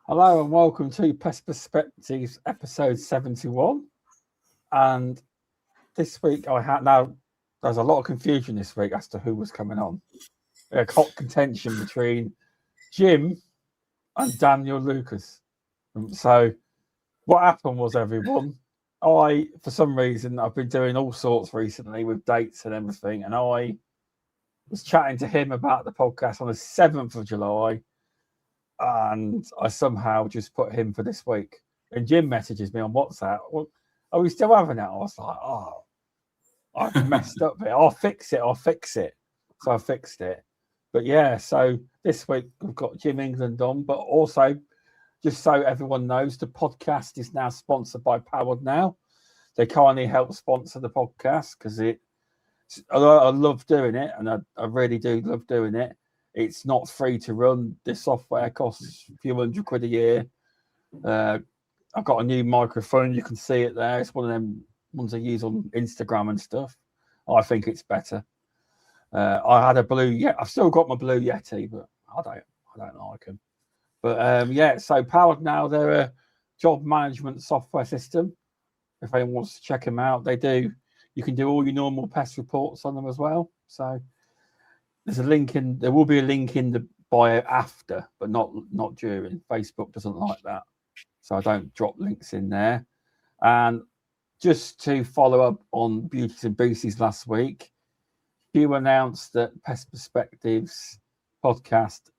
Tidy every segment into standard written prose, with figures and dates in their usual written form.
Hello and welcome to Pest Perspectives episode 71. And this week there's a lot of confusion this week as to who was coming on. A hot contention between Jim and Daniel Lucas. So what happened was, everyone, for some reason, I've been doing all sorts recently with dates and everything, and I was chatting to him about the podcast on the 7th of July, and I somehow just put him for this week. And Jim messages me on WhatsApp, well, are we still having it? I was like, I've messed up here. I'll fix it. So I fixed it. But yeah, so this week we've got Jim England on, but also, just so everyone knows, the podcast is now sponsored by Powered Now. They kindly help sponsor the podcast because I love doing it, and I really do love doing it. It's not free to run. This software costs a few £100 a year. I've got a new microphone. You can see it there. It's one of them ones I use on Instagram and stuff. I think it's better. I had a I've still got my Blue Yeti, but I don't like them. But so Powered Now, they're a job management software system. If anyone wants to check them out, you can do all your normal pest reports on them as well. So there will be a link in the bio after, but not during. Facebook doesn't like that, so I don't drop links in there. And just to follow up on Beauties and Beasties last week, you announced that Pest Perspectives podcast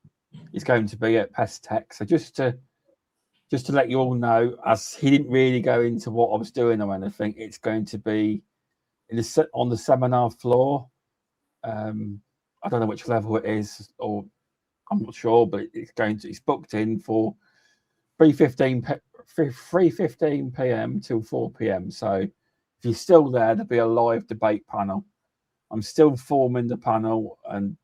is going to be at Pest Tech. So just to let you all know, as he didn't really go into what I was doing or anything, it's going to be on the seminar floor. I don't know which level it is, or I'm not sure, but it's booked in for 3:15 p.m. till 4 p.m. So if you're still there, there'll be a live debate panel. I'm still forming the panel, and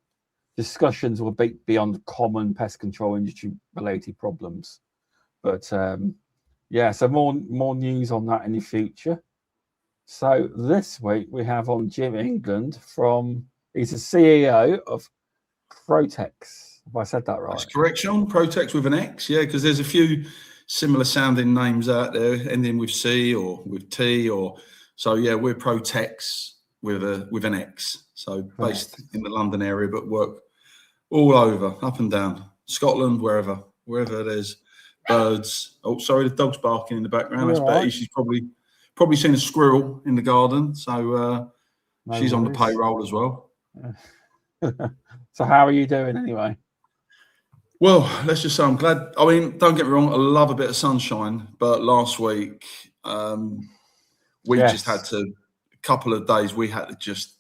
discussions will be beyond common pest control industry related problems. But so more news on that in the future. So this week we have on Jim England he's the CEO of Protex. Have I said that right? That's correct, Shaun. Protex with an X, yeah, because there's a few similar sounding names out there, ending with C or with T, so yeah, we're Protex with an X. So based in the London area, but work all over, up and down, Scotland, wherever there's birds. Oh, sorry, the dog's barking in the background. That's Betty. Right. She's probably seen a squirrel in the garden, so she's on the payroll as well. So how are you doing anyway? Well, let's just say I'm glad. I mean, don't get me wrong, I love a bit of sunshine, but last week just had to, a couple of days, we had to just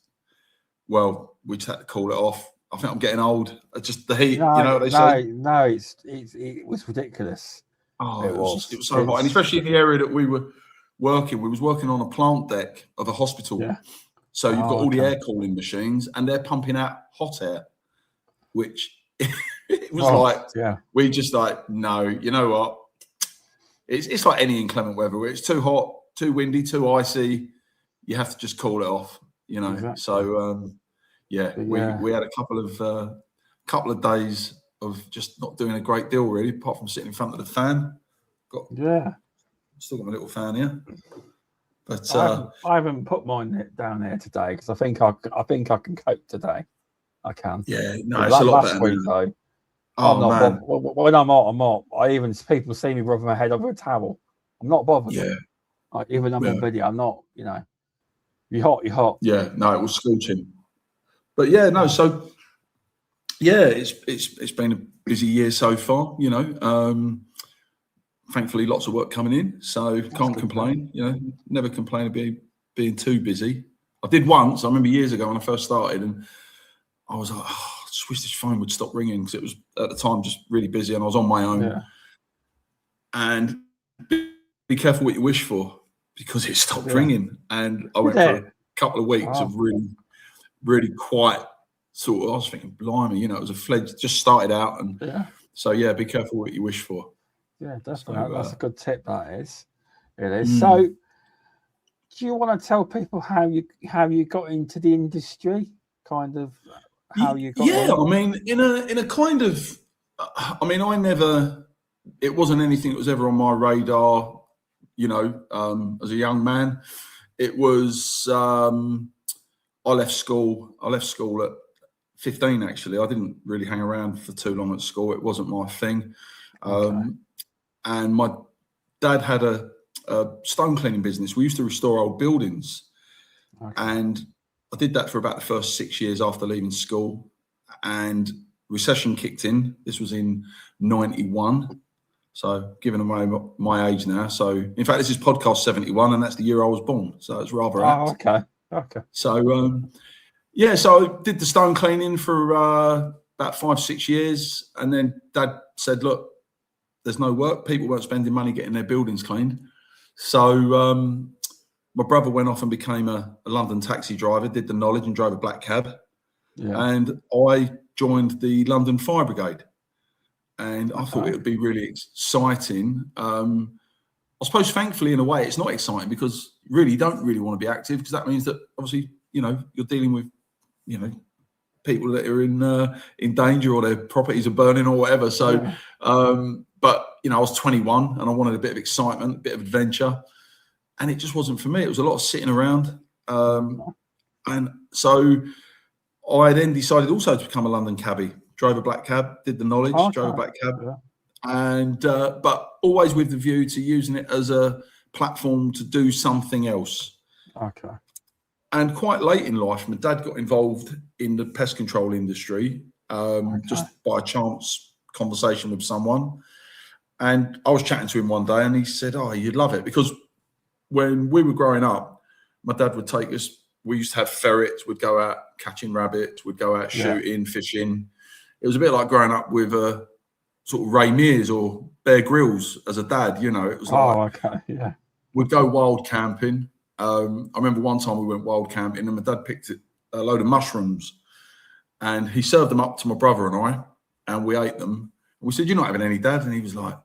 call it off. I think I'm getting old. Just the heat, what they say? No, it was ridiculous. Oh, it was so hot, and especially in the area that we were working. We was working on a plant deck of a hospital. Yeah. So you've got all the air cooling machines, and they're pumping out hot air, which it was we just no, you know what? It's like any inclement weather where it's too hot, too windy, too icy. You have to just call it off, Exactly. So we had a couple of days of just not doing a great deal really, apart from sitting in front of the fan. Still got my little fan here. But I haven't put mine down there today because I think I can cope today. I can. Yeah, no, it's a lot better. Week, though, when I'm out, people see me rubbing my head over a towel. I'm not bothered. Yeah. Even though I'm on video, I'm not. You're hot. Yeah, no, it was scorching. But yeah, no. So yeah, it's been a busy year so far. Thankfully, lots of work coming in, so can't complain. Never complain of being too busy. I did once. I remember years ago when I first started, and I was like, I just wish this phone would stop ringing because it was at the time just really busy, and I was on my own. Yeah. And be careful what you wish for because it stopped ringing, and I went for a couple of weeks of really, really quiet. Sort of, I was thinking, blimey, it was a fledge, just started out, and so be careful what you wish for. Yeah, definitely. So, that's a good tip. That is. It is. So, do you want to tell people how you got into the industry? Kind of how you got. Yeah, I mean, in a kind of, I mean, I never it wasn't anything that was ever on my radar, as a young man. It was, I left school at 15, actually. I didn't really hang around for too long at school. It wasn't my thing. And my dad had a stone cleaning business. We used to restore old buildings. And I did that for about the first 6 years after leaving school. And recession kicked in. This was in 91. So giving away my age now. So in fact, this is podcast 71, and that's the year I was born. So it's rather apt. Okay. So so I did the stone cleaning for about 5-6 years, and then Dad said, "Look, there's no work. People weren't spending money getting their buildings cleaned." So my brother went off and became a London taxi driver, did the knowledge, and drove a black cab. And I joined the London Fire Brigade. And I thought it would be really exciting. I suppose, thankfully, in a way, it's not exciting because really you don't really want to be active, because that means that obviously, you're dealing with, people that are in danger, or their properties are burning or whatever. So, but I was 21 and I wanted a bit of excitement, a bit of adventure, and it just wasn't for me. It was a lot of sitting around. And so I then decided also to become a London cabbie. Drove a black cab, did the knowledge, drove a black cab, and but always with the view to using it as a platform to do something else. And quite late in life, my dad got involved in the pest control industry, just by a chance conversation with someone. And I was chatting to him one day, and he said, "Oh, you'd love it," because when we were growing up, my dad would take us. We used to have ferrets. We'd go out catching rabbits. We'd go out shooting, fishing. It was a bit like growing up with sort of Ray Mears or Bear Grylls as a dad, It was like, we'd go wild camping. I remember one time we went wild camping, and my dad picked a load of mushrooms, and he served them up to my brother and I, and we ate them. And we said, "You're not having any, Dad?" And he was like,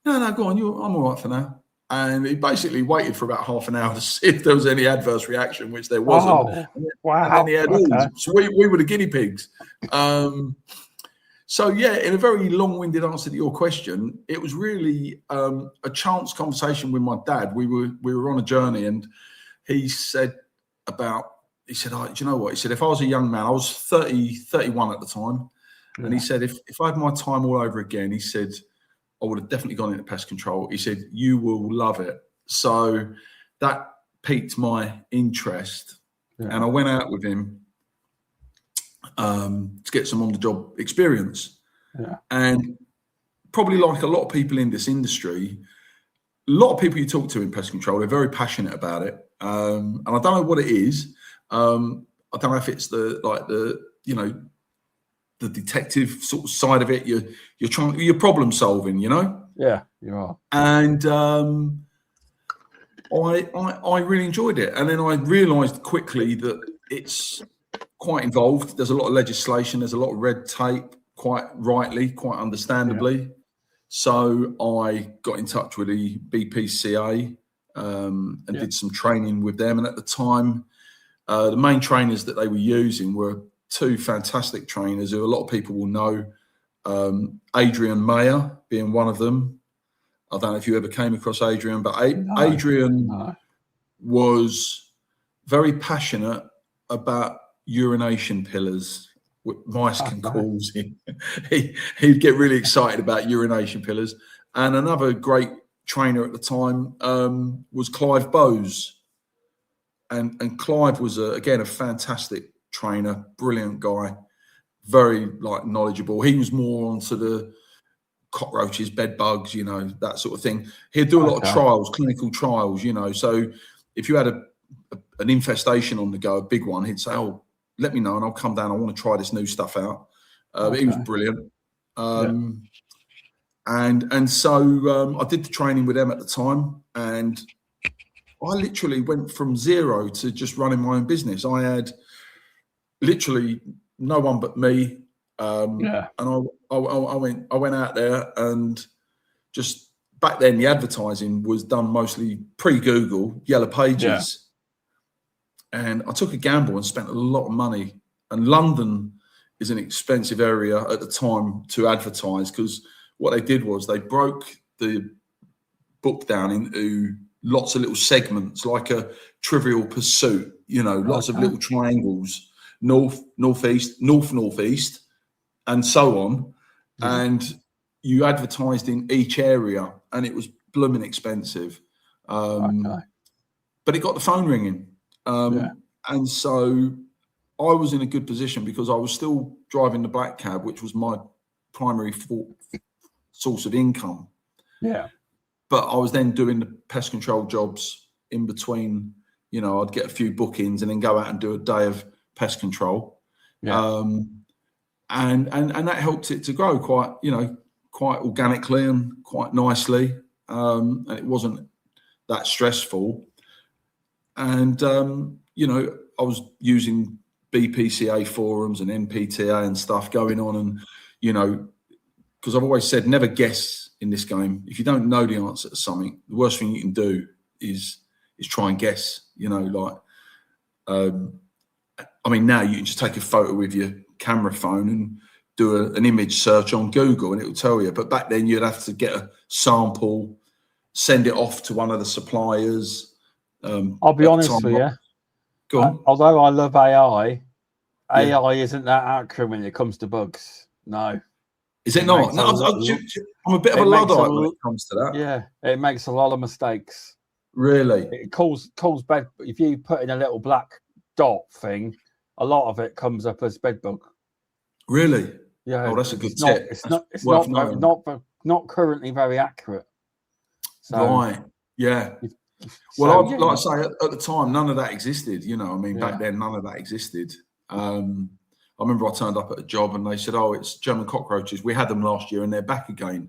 No, go on. I'm all right for now. And he basically waited for about half an hour to see if there was any adverse reaction, which there wasn't. And then he had all. So we were the guinea pigs. So, in a very long-winded answer to your question, it was really a chance conversation with my dad. We were on a journey, and he said, "Oh, do you know what?" He said, "If I was a young man," I was 31 at the time, and he said, if I had my time all over again, he said, I would have definitely gone into pest control. He said, "You will love it." So that piqued my interest, and I went out with him to get some on-the-job experience. And probably like a lot of people in this industry, a lot of people you talk to in pest control, they're very passionate about it. And I don't know what it is. I don't know if it's the detective sort of side of it. You're problem solving, Yeah, you are. And I really enjoyed it. And then I realised quickly that it's quite involved. There's a lot of legislation. There's a lot of red tape, quite rightly, quite understandably. So I got in touch with the BPCA and did some training with them. And at the time, the main trainers that they were using were two fantastic trainers who a lot of people will know. Adrian Mayer being one of them. I don't know if you ever came across Adrian, but Adrian was very passionate about urination pillars. Mice can cause him. He'd get really excited about urination pillars. And another great trainer at the time was Clive Bowes. And Clive was, again, a fantastic trainer, brilliant guy, very knowledgeable. He was more onto the cockroaches, bed bugs, that sort of thing. He'd do a lot of trials, clinical trials, So if you had an infestation on the go, a big one, he'd say, "Oh, let me know and I'll come down. I want to try this new stuff out." But he was brilliant. And so I did the training with them at the time, and I literally went from zero to just running my own business. I had literally no one but me. And I went out there, and just back then the advertising was done mostly pre-Google, Yellow Pages. And I took a gamble and spent a lot of money. And London is an expensive area at the time to advertise, because what they did was they broke the book down into lots of little segments, like a Trivial Pursuit, lots of little triangles, north, northeast, northeast, and so on. Yeah. And you advertised in each area, and it was blooming expensive. But it got the phone ringing. And so I was in a good position because I was still driving the black cab, which was my primary source of income. Yeah. But I was then doing the pest control jobs in between. I'd get a few bookings and then go out and do a day of pest control. Yeah. And that helped it to grow quite organically and quite nicely. And it wasn't that stressful. And, I was using BPCA forums and NPTA and stuff going on. And, because I've always said, never guess in this game. If you don't know the answer to something, the worst thing you can do is try and guess, now you can just take a photo with your camera phone and do an image search on Google and it will tell you. But back then you'd have to get a sample, send it off to one of the suppliers. I'll be honest with you. Go on. Although I love AI isn't that accurate when it comes to bugs. No. Is it not? No, I'm a bit of a Luddite when it comes to that. Yeah, it makes a lot of mistakes. Really? It calls bed. If you put in a little black dot thing, a lot of it comes up as bed bug. Really? Yeah. Oh, that's a good tip. It's not currently very accurate. So, right. Yeah. Well, like I say, at the time, none of that existed. Back then, none of that existed. I remember I turned up at a job and they said, "Oh, it's German cockroaches. We had them last year and they're back again."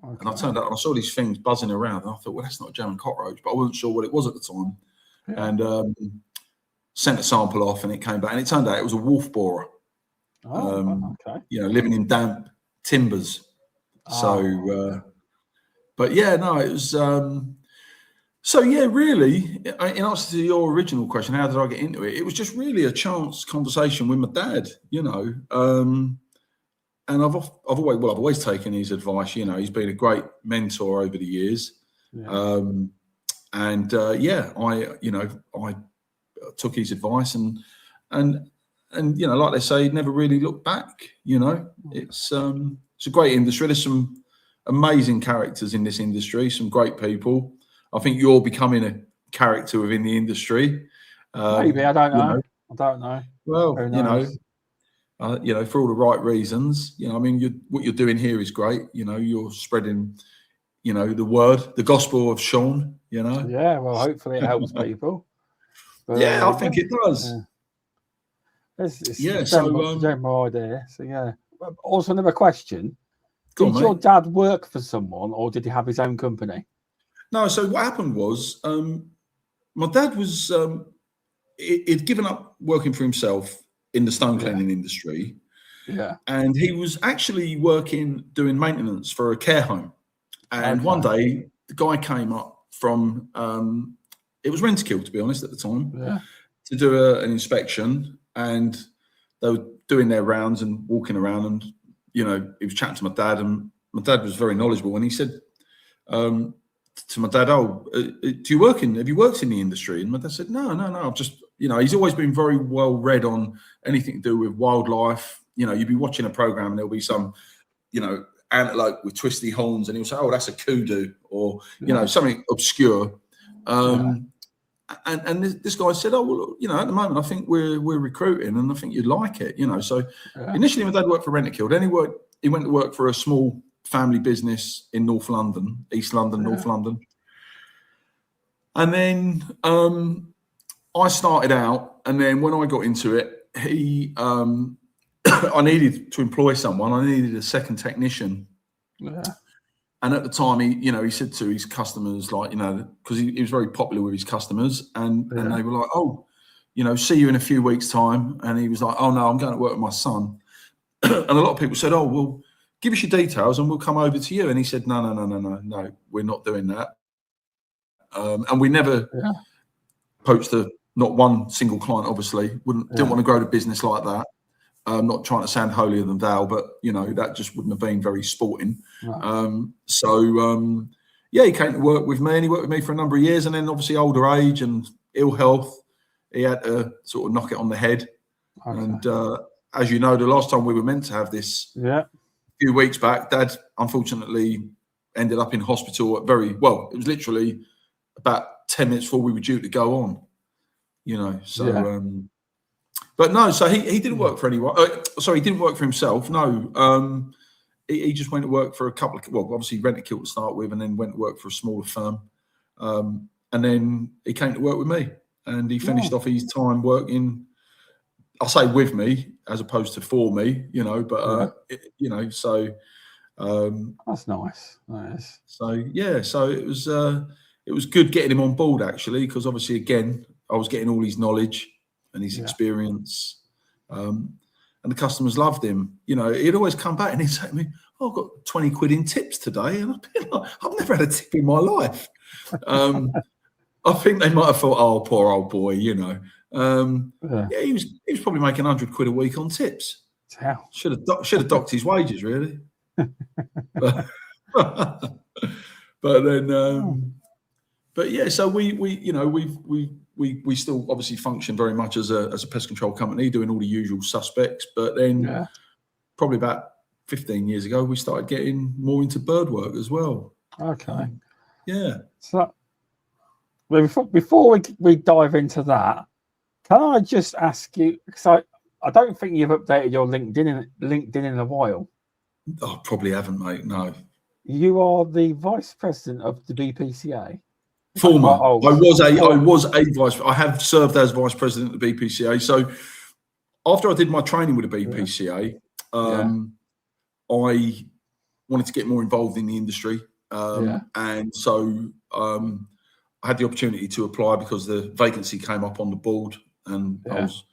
Okay. And I turned up and I saw these things buzzing around. And I thought, well, that's not a German cockroach, but I wasn't sure what it was at the time. Yeah. And sent a sample off and it came back. And it turned out it was a wolf borer. Okay. Living in damp timbers. But yeah, no, it was... So, yeah, really, in answer to your original question, how did I get into it? It was just really a chance conversation with my dad, and I've always taken his advice. He's been a great mentor over the years. Yeah. I took his advice and like they say, never really looked back. It's a great industry. There's some amazing characters in this industry, some great people. I think you're becoming a character within the industry. Maybe, I don't know. I don't know. Well, for all the right reasons. What you're doing here is great. You're spreading, the word, the gospel of Shaun. Yeah. Well, hopefully it helps people. But, I think it does. Yeah. It's a general idea. So yeah. Also, another question: did your dad work for someone, or did he have his own company? No, so what happened was my dad was he'd given up working for himself in the stone cleaning industry. Yeah. And he was actually doing maintenance for a care home. And one day the guy came up from it was Rentokil, to be honest, at the time, to do an inspection. And they were doing their rounds and walking around and, he was chatting to my dad, and my dad was very knowledgeable. And he said, to my dad, have you worked in the industry? And my dad said, no, I've just, he's always been very well read on anything to do with wildlife. You'd be watching a program and there'll be some, antelope with twisty horns, and he'll say, oh, that's a kudu, or, something obscure. And this guy said, oh, well, at the moment, I think we're recruiting and I think you'd like it, So initially my dad worked for Rentokil. Then he went to work for a small family business in North London, East London, North London. And then I started out, and then when I got into it, I needed to employ someone. I needed a second technician. Yeah. And at the time, he said to his customers, because he was very popular with his customers, and they were like, oh, see you in a few weeks' time. And he was like, oh, no, I'm going to work with my son. And a lot of people said, oh, well, give us your details and we'll come over to you. And he said, no, we're not doing that. And we never poached not one single client, obviously. Didn't want to grow the business like that. I'm not trying to sound holier than thou, but that just wouldn't have been very sporting. Right. He came to work with me, and he worked with me for a number of years. And then obviously older age and ill health, he had to sort of knock it on the head. Okay. And as you know, the last time we were meant to have this a few weeks back, Dad unfortunately ended up in hospital at it was literally about 10 minutes before we were due to go on, but no, so he didn't work for anyone. He didn't work for himself. No, he just went to work for a couple of, obviously Rentokil to start with, and then went to work for a smaller firm. And then he came to work with me, and he finished off his time working, I'll say with me as opposed to for me, that's nice. Nice. So it was good getting him on board, actually, because obviously, again, I was getting all his knowledge and his experience, and the customers loved him. He'd always come back and he'd say to me, I've got 20 quid in tips today, and I've been like, I've never had a tip in my life. I think they might have thought, oh, poor old boy, he was probably making 100 quid a week on tips. Should have docked his wages, really. But then, so we still obviously function very much as a pest control company, doing all the usual suspects. But then, probably about 15 years ago, we started getting more into bird work as well. Okay. So, before we dive into that, can I just ask you, because I don't think you've updated your LinkedIn in a while. I probably haven't, mate. No. You are the vice president of the BPCA. Former. I have served as vice president of the BPCA. So after I did my training with the BPCA, I wanted to get more involved in the industry. And so I had the opportunity to apply because the vacancy came up on the board, and I was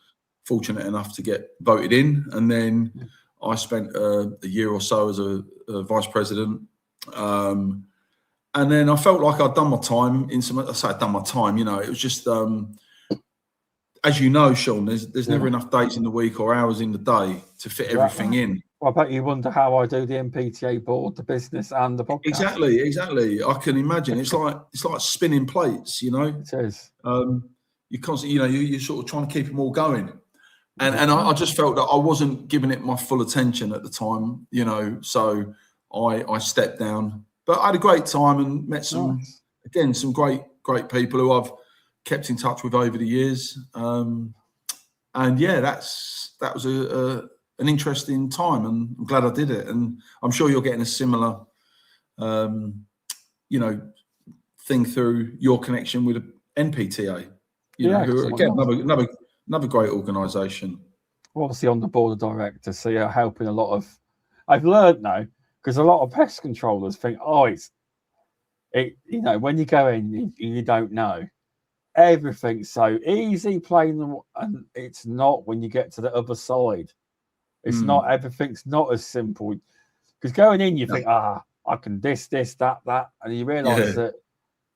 fortunate enough to get voted in. And then I spent a year or so as a vice president. And then I felt like I'd done my time it was just, as you know, Shaun, there's never enough days in the week or hours in the day to fit everything in. Well, I bet you wonder how I do the MPTA board, the business, and the podcast. Exactly. I can imagine. It's like spinning plates, It is. You constantly, you're sort of trying to keep them all going. And I just felt that I wasn't giving it my full attention at the time, so I stepped down. But I had a great time and met some great people who I've kept in touch with over the years. And that was an interesting time, and I'm glad I did it. And I'm sure you're getting a similar, thing through your connection with NPTA. Who are, again, another great organisation. Obviously on the board of directors, so you're helping a lot of. I've learned now, because a lot of pest controllers think, when you go in, you don't know. Everything's so easy playing them, and it's not when you get to the other side. It's not, everything's not as simple. Because going in, you think, I can this, that, and you realise that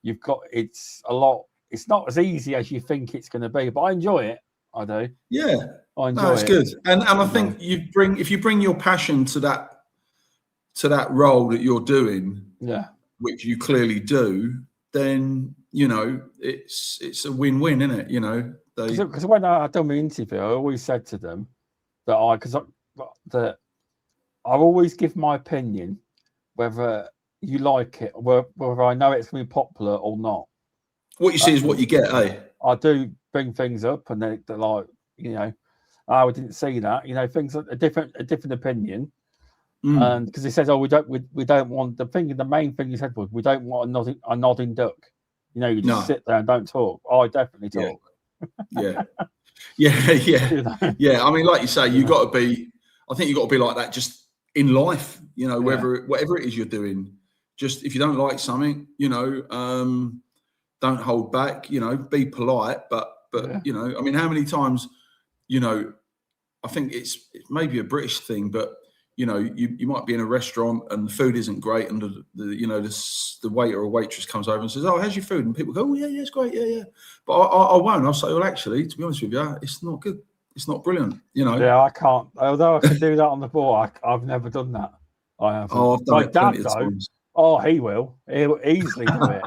it's a lot. It's not as easy as you think it's going to be, but I enjoy it. I do. Yeah, I enjoy it. It's good, and I think if you bring your passion to that role that you're doing, which you clearly do, then it's a win-win, isn't it? Because when I done my interview, I always said to them that I always give my opinion, whether you like it, whether I know it's going to be popular or not. What you see is what you get, eh? I do bring things up, and they're like, I didn't see that. Things like a different opinion. And because he says, we don't want the main thing he said was, we don't want a nodding duck. You just sit there and don't talk. I definitely talk. Yeah. I mean, like you say, you got to be. I think you got to be like that just in life. Whatever it is you're doing. Just if you don't like something, don't hold back. Be polite, but I mean, how many times, I think it's maybe a British thing, but. You might be in a restaurant and the food isn't great, and the waiter or waitress comes over and says, "Oh, how's your food?" And people go, "Oh, yeah, it's great, yeah." But I won't. I'll say, "Well, actually, to be honest with you, it's not good. It's not brilliant, you know. Yeah, I can't. Although I can do that on the ball, I've never done that. I haven't. Oh, I've done My it dad, plenty of though. times. Oh, he will. He'll easily do it.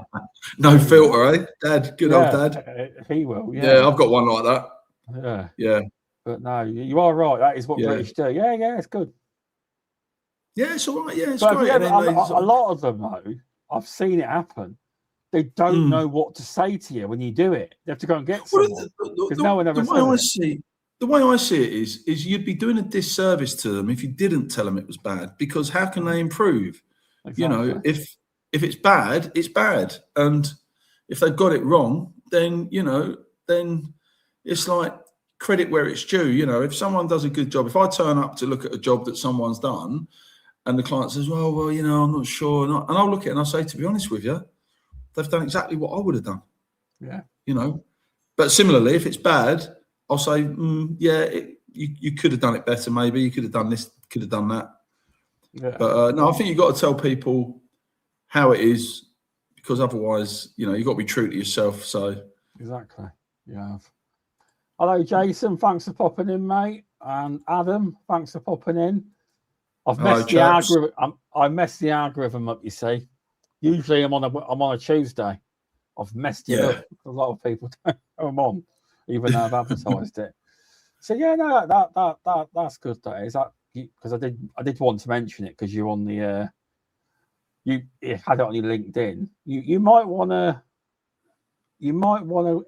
No filter, eh? Dad, good old dad. He will. Yeah, I've got one like that. Yeah. Yeah. But no, you are right. That is what British do. Yeah, it's good. Yeah, it's all right. Yeah, it's but great. A lot of them, though, I've seen it happen. They don't know what to say to you when you do it. They have to go and get someone. Because no one ever says it. The way I see it is you'd be doing a disservice to them if you didn't tell them it was bad. Because how can they improve? Exactly. You know, if it's bad, it's bad. And if they've got it wrong, then, you know, then it's like credit where it's due. You know, if someone does a good job, if I turn up to look at a job that someone's done and the client says, well, you know, I'm not sure. And I'll look at it and I'll say, to be honest with you, they've done exactly what I would have done. Yeah. You know, but similarly, if it's bad, I'll say, you could have done it better. Maybe you could have done this, could have done that. Yeah. But no, I think you've got to tell people how it is, because otherwise, you know, you've got to be true to yourself. So exactly. Yeah. Hello, Jason. Thanks for popping in, mate. And Adam, thanks for popping in. I've messed the algorithm. I messed the algorithm up. You see, usually I'm on a Tuesday. I've messed it up. A lot of people don't know I'm on, even though I've advertised it. So yeah, no, that's good. That is that, because I did want to mention it because you're on the you had it on your LinkedIn. You might want to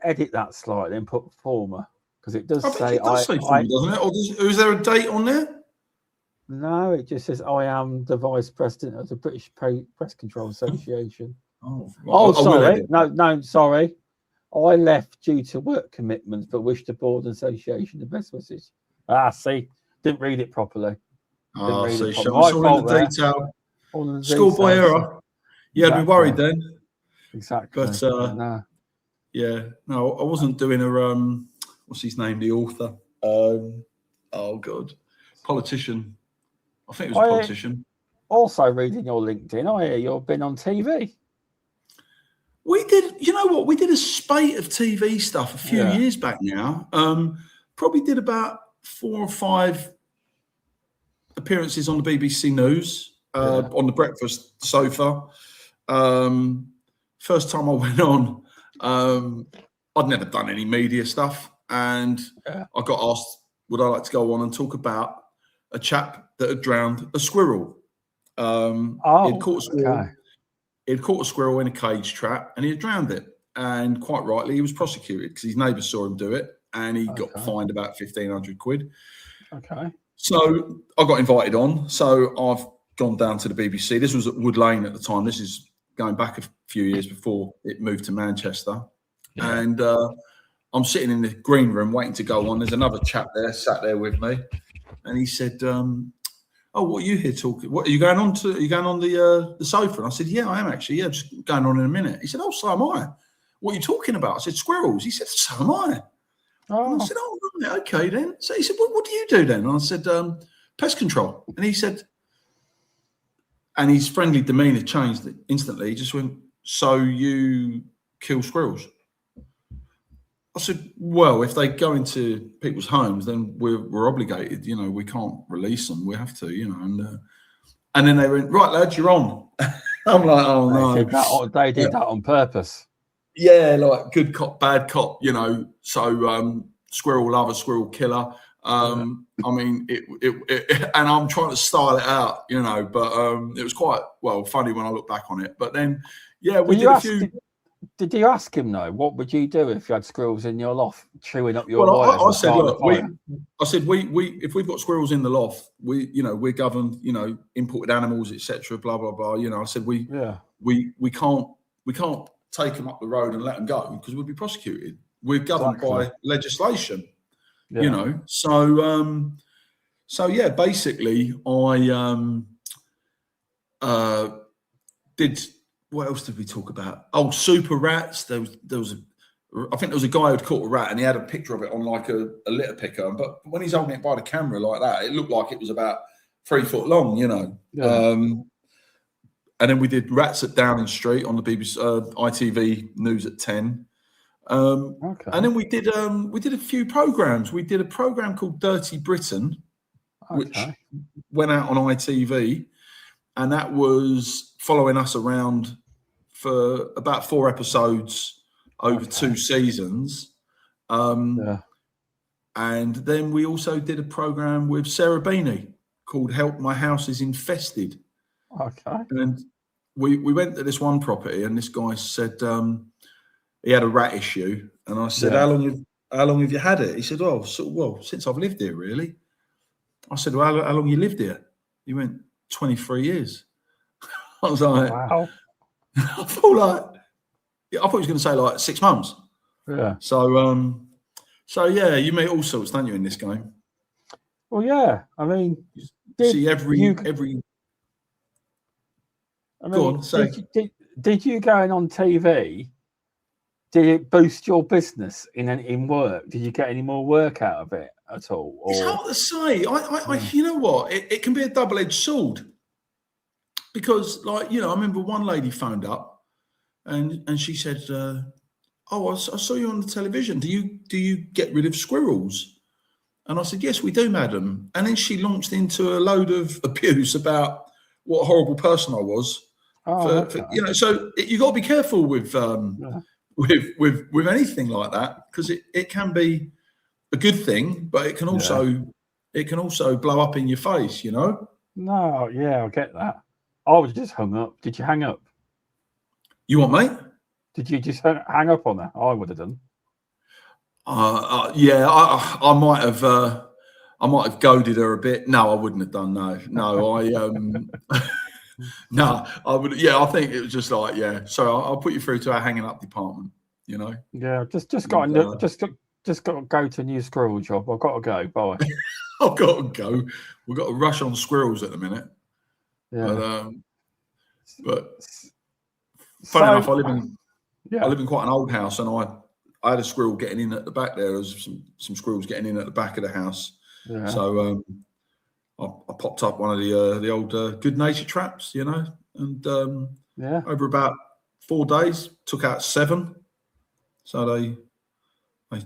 edit that slightly and put former, because it does say former, doesn't it? Or is there a date on there? No, it just says I am the vice president of the British Pest Control Association. Sorry. No, sorry. I left due to work commitments, but wish the board and association the best wishes. See, didn't read it properly. So Shaun, it's all in the detail. Schoolboy error. Yeah, I'd be worried then. Exactly. But I wasn't doing a what's his name? The author. Politician. I think it was a politician. Also reading your LinkedIn, I hear you've been on TV. We did, you know what? We did a spate of TV stuff a few years back now. Probably did about 4 or 5 appearances on the BBC News, on the breakfast sofa. First time I went on, I'd never done any media stuff. And I got asked, would I like to go on and talk about a chap that had drowned a squirrel. He'd caught a squirrel in a cage trap and he had drowned it. And quite rightly, he was prosecuted because his neighbour saw him do it and he got fined about 1,500 quid. Okay. So I got invited on. So I've gone down to the BBC. This was at Wood Lane at the time. This is going back a few years before it moved to Manchester. Yeah. And I'm sitting in the green room waiting to go on. There's another chap there, sat there with me. And he said, what are you here talking? What are you going on to? Are you going on the sofa? And I said, yeah, I am actually. Yeah, just going on in a minute. He said, oh, so am I. What are you talking about? I said, squirrels. He said, so am I. And I said, oh, right, okay then. So he said, what do you do then? And I said, pest control. And he said, and his friendly demeanour changed instantly. He just went, so you kill squirrels? I said, well, if they go into people's homes, then we're obligated. You know, we can't release them. We have to, you know. And then they went, right, lads, you're on. I'm like, oh, no. They did that on purpose. Yeah, like good cop, bad cop, you know. So squirrel lover, squirrel killer. I mean, it, and I'm trying to style it out, you know, but it was quite, funny when I look back on it. But then, we did a few... Did you ask him though? What would you do if you had squirrels in your loft chewing up your? I said, look, we if we've got squirrels in the loft, we're governed, imported animals, etc. Blah blah blah. You know, I said we can't take them up the road and let them go because we'd be prosecuted. We're governed by legislation. Yeah. You know, so yeah, basically, I did. What else did we talk about? Oh, super rats. I think there was a guy who'd caught a rat and he had a picture of it on like a litter picker. But when he's holding it by the camera like that, it looked like it was about 3 foot long, you know. Yeah. And then we did rats at Downing Street on the BBC ITV News at 10. Okay. And then we did a few programs. We did a program called Dirty Britain, which went out on ITV, and that was following us around for about 4 episodes over 2 seasons. And then we also did a program with Sarah Beanie called Help My House is Infested. Okay. And we went to this one property, and this guy said he had a rat issue. And I said, how long have you had it? He said, well, since I've lived here, really. I said, well, how long you lived here? He went, 23 years. I was like, wow. I thought he was going to say like 6 months. Yeah. So yeah, you meet all sorts, don't you, in this game? Well, yeah. I mean, see every. I mean, did you going on TV? Did it boost your business in work? Did you get any more work out of it at all? Or? It's hard to say. I you know what? It can be a double-edged sword, because, like, I remember one lady phoned up, and she said, "Oh, I saw you on the television. Do you get rid of squirrels?" And I said, "Yes, we do, madam." And then she launched into a load of abuse about what a horrible person I was. So you got to be careful with anything like that, because it can be a good thing, but it can also blow up in your face. No, yeah, I get that. I was just hung up. Did you hang up? You what, mate? Did you just hang up on that? I would have done. Yeah, I might have goaded her a bit. No, I wouldn't have done. No, no, I would. Yeah, I think it was just like, yeah. So I'll put you through to our hanging up department. Yeah, just got to go to a new squirrel job. I've got to go. Bye. I've got to go. We've got to rush on squirrels at the minute. Yeah. But funny enough, I live in quite an old house, and I had a squirrel getting in at the back there. There was some squirrels getting in at the back of the house. Yeah. So I popped up one of the old good nature traps, and over about 4 days took out 7. So they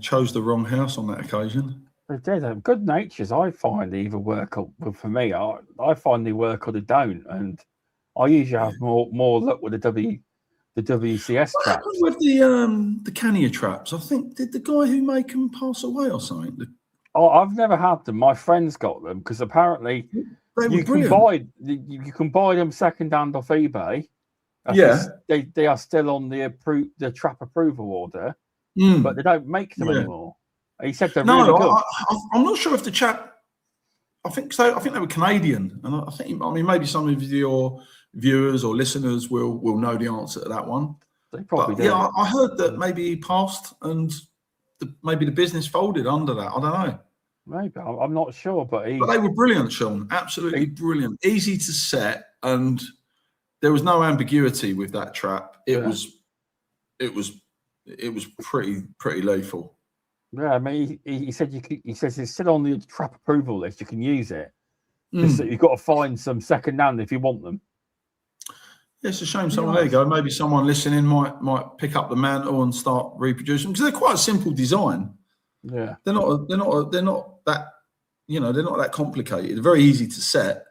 chose the wrong house on that occasion. They did. Good natures, I find, either work or, for me, I find they work or they don't, and I usually have more luck with the WCS traps. With the Cania traps, I think, did the guy who make them pass away or something? I've never had them. My friends got them, because apparently you can buy them second hand off eBay. They are still on the trap approval order, but they don't make them anymore. He said they're really good. I'm not sure if the chap. I think so. I think they were Canadian, and I think maybe some of your viewers or listeners will know the answer to that one. They probably do. Yeah, I heard that maybe he passed, and maybe the business folded under that. I don't know. Maybe, I'm not sure, but they were brilliant, Shaun. Absolutely brilliant. Easy to set, and there was no ambiguity with that trap. It was pretty lethal. Yeah, I mean, he said he says it's still on the trap approval list. You can use it. Just that you've got to find some second hand if you want them. Yeah, it's a shame. There you go. Maybe someone listening might pick up the mantle and start reproducing, because they're quite a simple design. Yeah, they're not that they're not that complicated. They're very easy to set.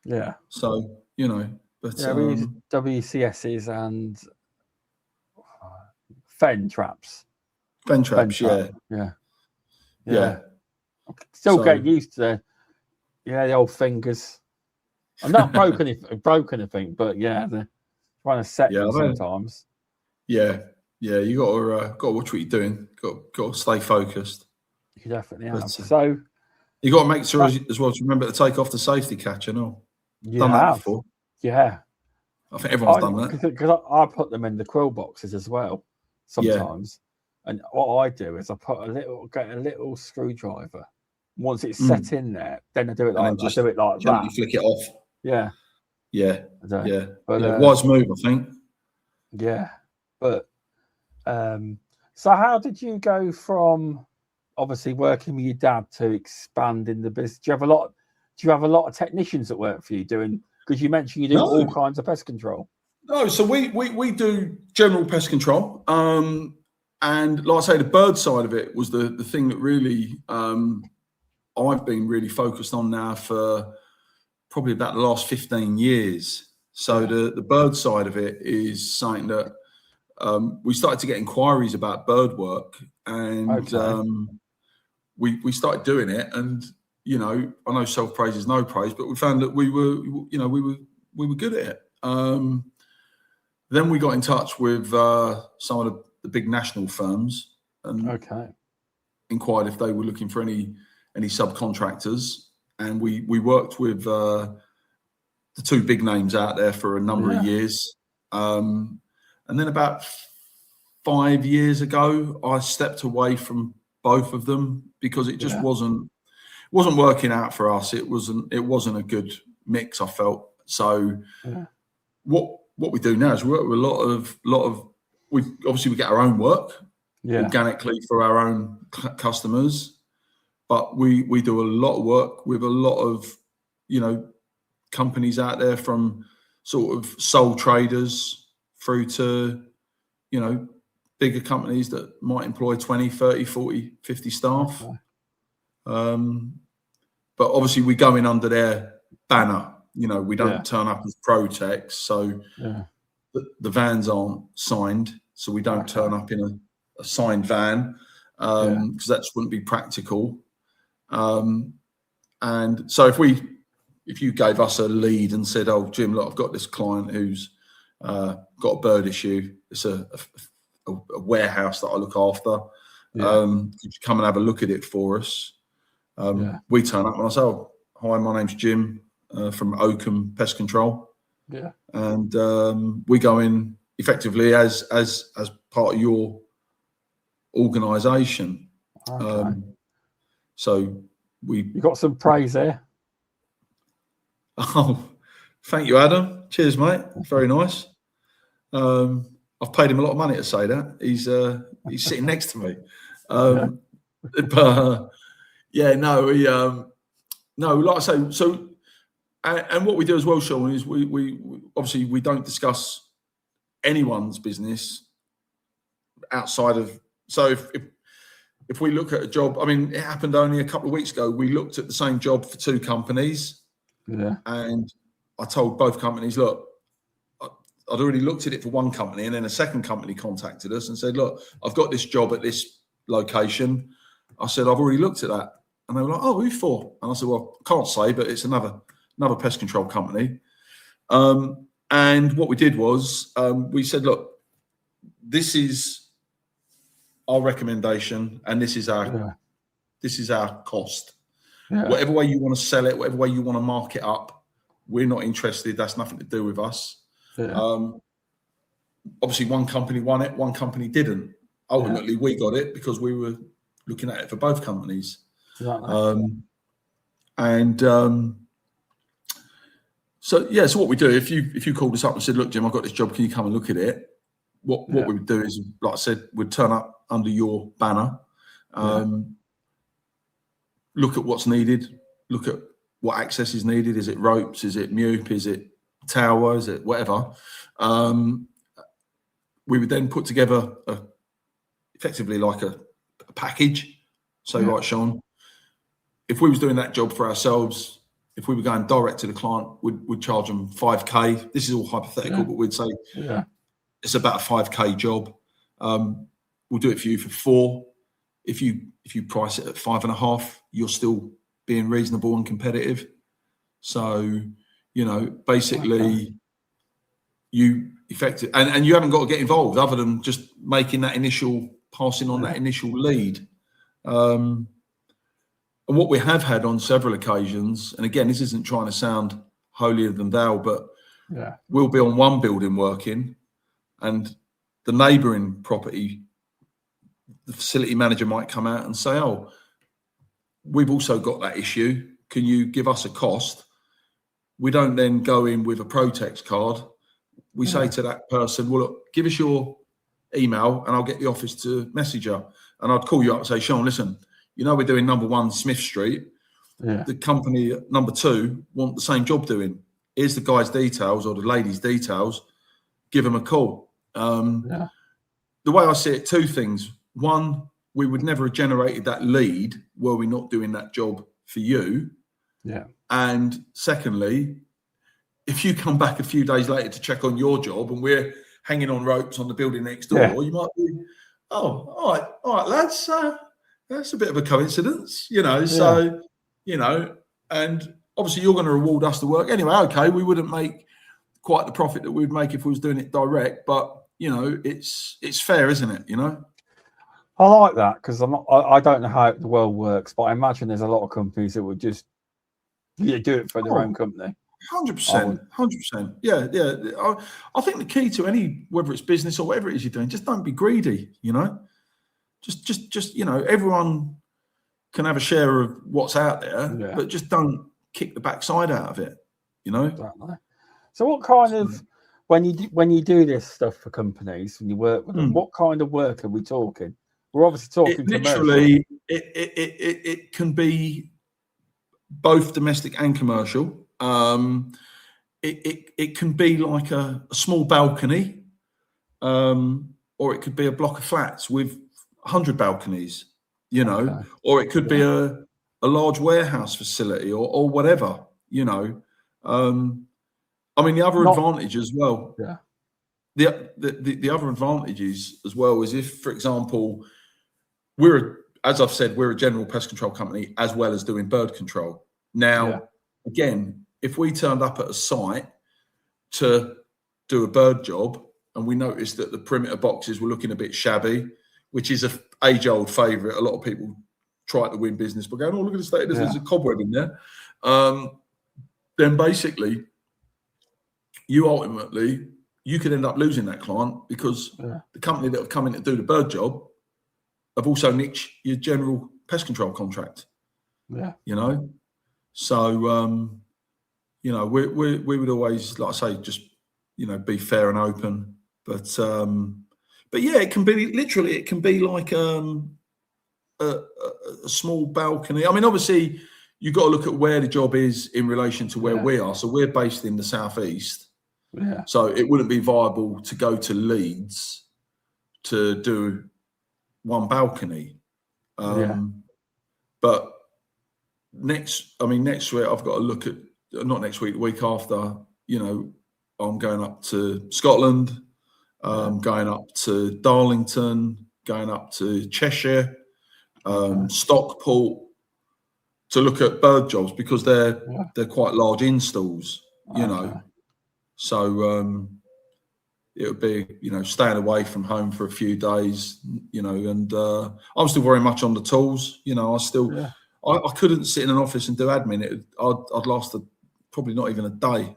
Yeah. So but we use WCSs and Fen traps. Fen traps, yeah. Still get used to the old fingers. I'm not broken anything, but they're trying to set them sometimes. Yeah, you got to watch what you're doing. Got to stay focused. You definitely have. So you got to make sure as well to remember to take off the safety catch. Done that before. Yeah, I think everyone's done that, because I put them in the quill boxes as well sometimes. And what I do is I get a little screwdriver. Once it's set in there, then I do it like that. You flick it off. Yeah. But wise move, I think. Yeah, but so how did you go from obviously working with your dad to expanding the business? Do you have a lot of technicians that work for you doing? Because you mentioned you do all kinds of pest control. No, so we do general pest control, And like I say, the bird side of it was the thing that really I've been really focused on now for probably about the last 15 years. So the bird side of it is something that we started to get inquiries about bird work, and we started doing it. And you know, I know self-praise is no praise, but we found that we were good at it. Then we got in touch with some of the big national firms and inquired if they were looking for any subcontractors, and we worked with the two big names out there for a number of years. And then about 5 years ago, I stepped away from both of them because it just wasn't working out for us. It wasn't a good mix, I felt. So what we do now is we work with a lot of we get our own work organically for our own customers, but we do a lot of work with a lot of, you know, companies out there, from sort of sole traders through to, you know, bigger companies that might employ 20, 30, 40, 50 staff. But obviously we go in under their banner. You know, we don't turn up as Protex, so the vans aren't signed, so we don't turn up in a signed van because that just wouldn't be practical. And so if you gave us a lead and said, "Oh, Jim, look, I've got this client who's got a bird issue. It's a warehouse that I look after. Could you come and have a look at it for us?" We turn up and I say, "Oh, hi, my name's Jim from Oakham Pest Control." And we go in effectively as part of your organisation. So you got some praise there. Oh, thank you, Adam. Cheers, mate. Very nice. I've paid him a lot of money to say that. He's sitting next to me. But no, like I say, so. And what we do as well, Shaun, is we obviously we don't discuss anyone's business outside of. So if we look at a job, I mean, it happened only a couple of weeks ago. We looked at the same job for two companies, and I told both companies, look, I'd already looked at it for one company, and then a second company contacted us and said, look, I've got this job at this location. I said, I've already looked at that, and they were like, oh, who for? And I said, well, can't say, but it's another pest control company. And what we did was we said, look, this is our recommendation and this is our cost. Whatever way you want to sell it, whatever way you want to mark it up, we're not interested. That's nothing to do with us. Obviously one company won it, one company didn't. Ultimately we got it because we were looking at it for both companies. So what we do, if you called us up and said, look, Jim, I've got this job, can you come and look at it? What we would do is, like I said, we'd turn up under your banner, look at what's needed, look at what access is needed. Is it ropes? Is it MUPE? Is it tower? Is it whatever? We would then put together effectively like a package. So right, Shaun, if we was doing that job for ourselves, if we were going direct to the client, we'd charge them 5K. This is all hypothetical, but we'd say it's about a 5K job. We'll do it for you for 4. If you price it at 5.5, you're still being reasonable and competitive. So, you know, basically you effective and you haven't got to get involved other than just making that initial passing on that initial lead. And what we have had on several occasions, and again, this isn't trying to sound holier than thou, but we'll be on one building working and the neighbouring property, the facility manager might come out and say, oh, we've also got that issue. Can you give us a cost? We don't then go in with a Protex card. We say to that person, well, look, give us your email and I'll get the office to message you. And I'd call you up and say, Shaun, listen, you know, we're doing number 1 Smith Street. The company number 2 want the same job doing. Here's the guy's details or the lady's details. Give them a call. The way I see it, 2 things. one, we would never have generated that lead were we not doing that job for you. Yeah. And secondly, if you come back a few days later to check on your job and we're hanging on ropes on the building next door, you might be, oh, all right, lads, that's a bit of a coincidence, you know. So, you know, and obviously you're going to reward us the work anyway. Okay, we wouldn't make quite the profit that we'd make if we was doing it direct, but you know, it's fair, isn't it? You know. I like that because I don't know how the world works, but I imagine there's a lot of companies that would just do it for their own company. 100%. Yeah. I think the key to any, whether it's business or whatever it is you're doing, just don't be greedy. You know, just you know, everyone can have a share of what's out there, but just don't kick the backside out of it. You know. Exactly. So, what kind of when you do this stuff for companies and you work with them, what kind of work are we talking? We're obviously talking literally. It can be both domestic and commercial. It can be like a small balcony, or it could be a block of flats with 100 balconies, you know, or it could be a large warehouse facility or whatever, you know. I mean, the other advantage as well. Yeah. The other advantages as well is if, for example, as I've said, we're a general pest control company as well as doing bird control. Now, again, if we turned up at a site to do a bird job and we noticed that the perimeter boxes were looking a bit shabby, which is an age-old favourite. A lot of people try to win business by going, oh, look at the state, there's a cobweb in there. Then basically, you could end up losing that client because the company that have come in to do the bird job have also niched your general pest control contract. Yeah. You know? So, you know, we would always, like I say, just, you know, be fair and open. But yeah, it can be like a small balcony. I mean, obviously, you've got to look at where the job is in relation to where we are. So we're based in the southeast. Yeah. So it wouldn't be viable to go to Leeds to do one balcony. But next week I've got to look at, not next week, the week after, you know, I'm going up to Scotland, going up to Darlington, going up to Cheshire, Stockport, to look at bird jobs because they're quite large installs, you know. So it would be, you know, staying away from home for a few days, you know, and I'm still very much on the tools, you know. I couldn't sit in an office and do admin. I'd last probably not even a day.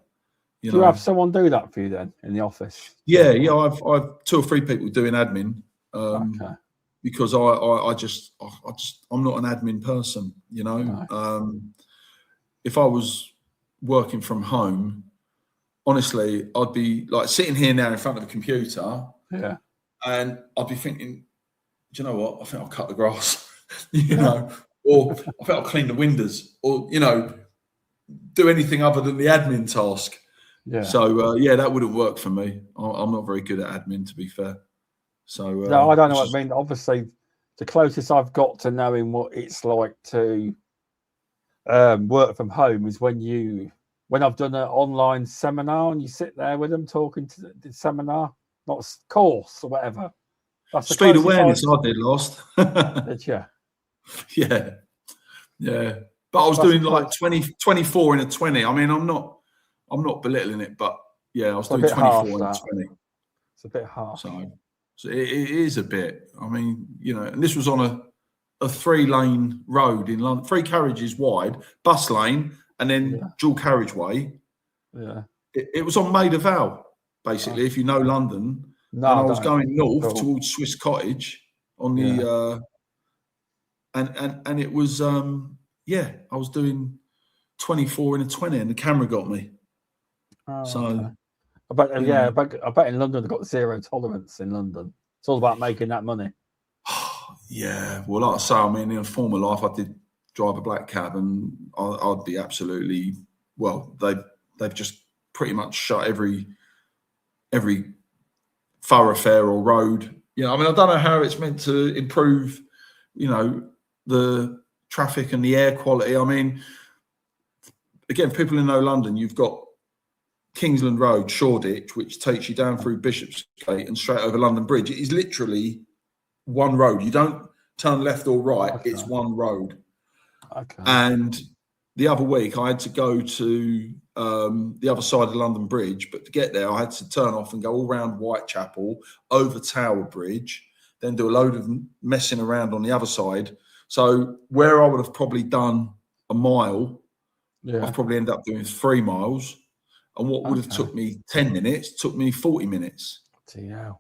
Do you have someone do that for you then in the office? Yeah. I've 2 or 3 people doing admin. Because I'm not an admin person, you know. If I was working from home, honestly, I'd be like sitting here now in front of a computer, and I'd be thinking, do you know what? I think I'll cut the grass, you know, or I think I'll clean the windows, or, you know, do anything other than the admin task. Yeah. So that wouldn't work for me. I'm not very good at admin, to be fair. So no, I don't know what I mean. Obviously, the closest I've got to knowing what it's like to work from home is when I've done an online seminar and you sit there with them talking to the seminar, not a course or whatever. That's Street awareness I did last. Did you? Yeah. But I was doing like 24 in a 20. I mean, I'm not belittling it, but yeah, I was doing 24 in a 20. It's a bit harsh. So it is a bit. I mean, you know, and this was on a 3-lane road in London, 3 carriages wide, bus lane, and then dual carriageway. Yeah. It was on Maida Vale, basically, if you know London. No, and I was going north towards Swiss Cottage on the and it was I was doing 24 in a 20 and the camera got me. I bet in London they've got 0 tolerance in London. It's all about making that money. Yeah, well, like I say, I mean, in a former life, I did drive a black cab, and I'd be absolutely they've just pretty much shut every thoroughfare or road, I mean, I don't know how it's meant to improve, the traffic and the air quality. I mean, again, for people who know London, you've got Kingsland Road, Shoreditch, which takes you down through Bishopsgate and straight over London Bridge. It is literally one road. You don't turn left or right. Okay. It's one road. Okay. And the other week I had to go to the other side of London Bridge, but to get there I had to turn off and go all around Whitechapel, over Tower Bridge, then do a load of messing around on the other side. So where I would have probably done a mile, I've probably ended up doing 3 miles. And what would have took me 10 minutes took me 40 minutes. Yeah.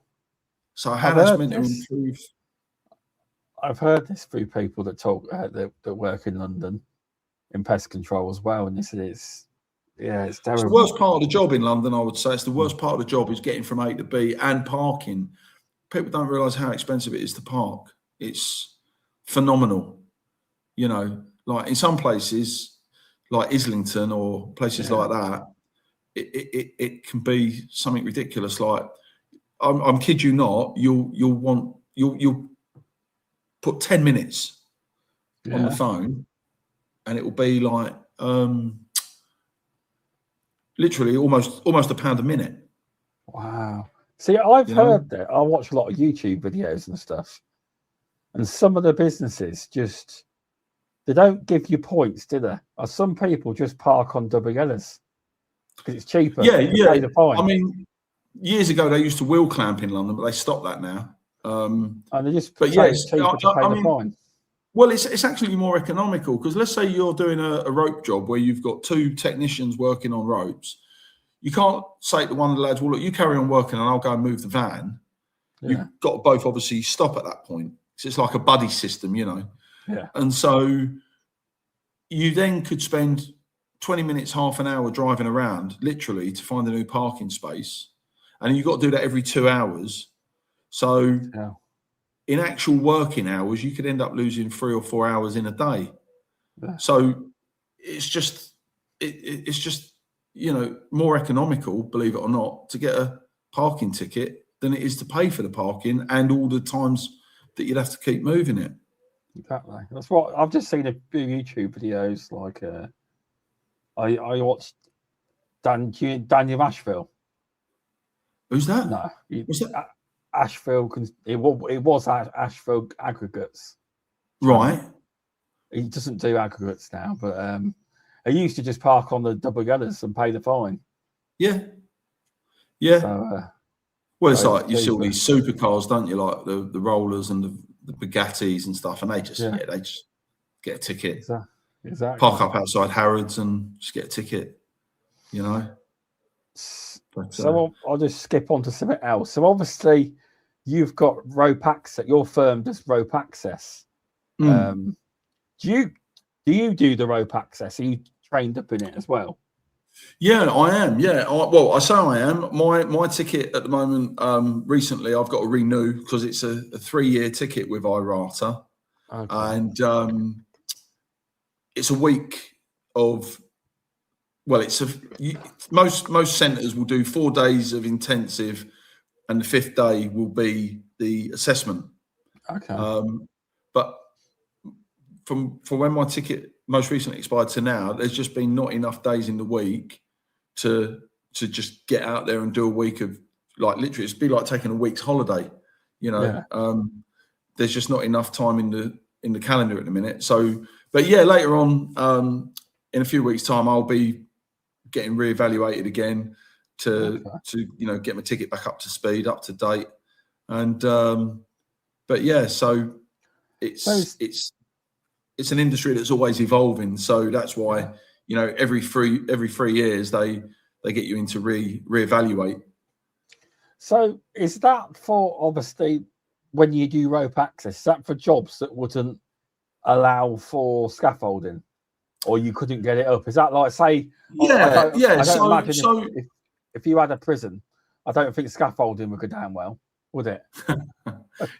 So how that's meant to improve? I've heard this through people that talk that work in London in pest control as well, and they said it's terrible. It's the worst part of the job in London, I would say. It's the worst part of the job is getting from A to B and parking. People don't realise how expensive it is to park. It's phenomenal. Like in some places, like Islington or places like that, it can be something ridiculous. Like I'm kid you not, you'll put 10 minutes on the phone, and it will be like literally almost £1 a minute. Wow. See, I've heard that. I watch a lot of YouTube videos and stuff, and some of the businesses they don't give you points, do they? Or some people just park on double yellows because it's cheaper. Pay the fine. I mean, years ago they used to wheel clamp in London, but they stopped that now. And they just it's cheaper to pay the fine. Well, it's actually more economical because let's say you're doing a rope job where you've got 2 technicians working on ropes. You can't say to one of the lads, well, look, you carry on working and I'll go and move the van. Yeah. You've got to both obviously stop at that point. So it's like a buddy system, Yeah. And so you then could spend 20 minutes, half an hour driving around, literally, to find a new parking space. And you've got to do that every 2 hours. So in actual working hours, you could end up losing 3 or 4 hours in a day. Yeah. So it's just more economical, believe it or not, to get a parking ticket than it is to pay for the parking and all the times that you'd have to keep moving it. Exactly. That's what I've just seen a few YouTube videos. Like I watched Daniel Asheville. Who's that? No, Asheville. It was Asheville Aggregates. Right. He doesn't do aggregates now, but he used to just park on the double gunners and pay the fine. Yeah. So, well, it's like you see all these supercars, don't you? Like the rollers and the Bugattis and stuff, and they just get a ticket. Exactly. Park up outside Harrods and just get a ticket. But, so I'll just skip on to something else. So obviously, you've got rope access. Your firm does rope access. Do you do the rope access? Are you trained up in it as well? Yeah, I am. Yeah, I say I am. My ticket at the moment, recently, I've got to renew because it's a 3-year ticket with IRATA, and it's a week of. Well, most centres will do 4 days of intensive, and the 5th day will be the assessment. Okay. But from when my ticket most recently expired to now, there's just been not enough days in the week to just get out there and do a week of, like, literally it'd be like taking a week's holiday. There's just not enough time in the calendar at the minute. So, but yeah, later on in a few weeks' time, I'll be getting reevaluated again to get my ticket back up to speed, up to date, and but yeah, so it's an industry that's always evolving. So that's why every 3 years they get you in to reevaluate. So is that for, obviously, when you do rope access, is that for jobs that wouldn't allow for scaffolding? Or you couldn't get it up? Is that like, say, I don't imagine if you had a prison, I don't think scaffolding would go down well, would it?